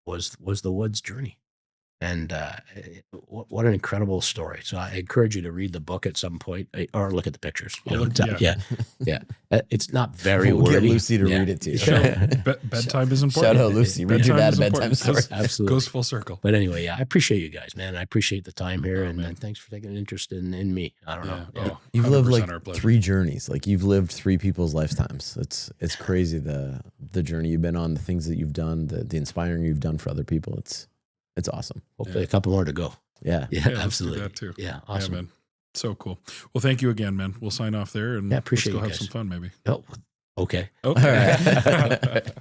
was the Woods journey. And what an incredible story. So I encourage you to read the book at some point or look at the pictures. Yeah. It's not very We'll wordy. get Lucy to read it to you. Bedtime is important. Shout out Lucy. Read your dad a bedtime story. Absolutely. Goes full circle. But anyway, I appreciate you guys, man. I appreciate the time here, and thanks for taking an interest in me. I don't know. Yeah. You've lived 100% our like pleasure. 3 journeys. Like you've lived 3 people's lifetimes. It's crazy the journey you've been on, the things that you've done, the inspiring you've done for other people. It's awesome. Hopefully a couple more to go. Yeah. Yeah, Let's do absolutely. that too. Yeah, awesome. Yeah, man. So cool. Well, thank you again, man. We'll sign off there and Yeah, appreciate let's go you have guys. some fun maybe. Oh, okay. Okay. All right.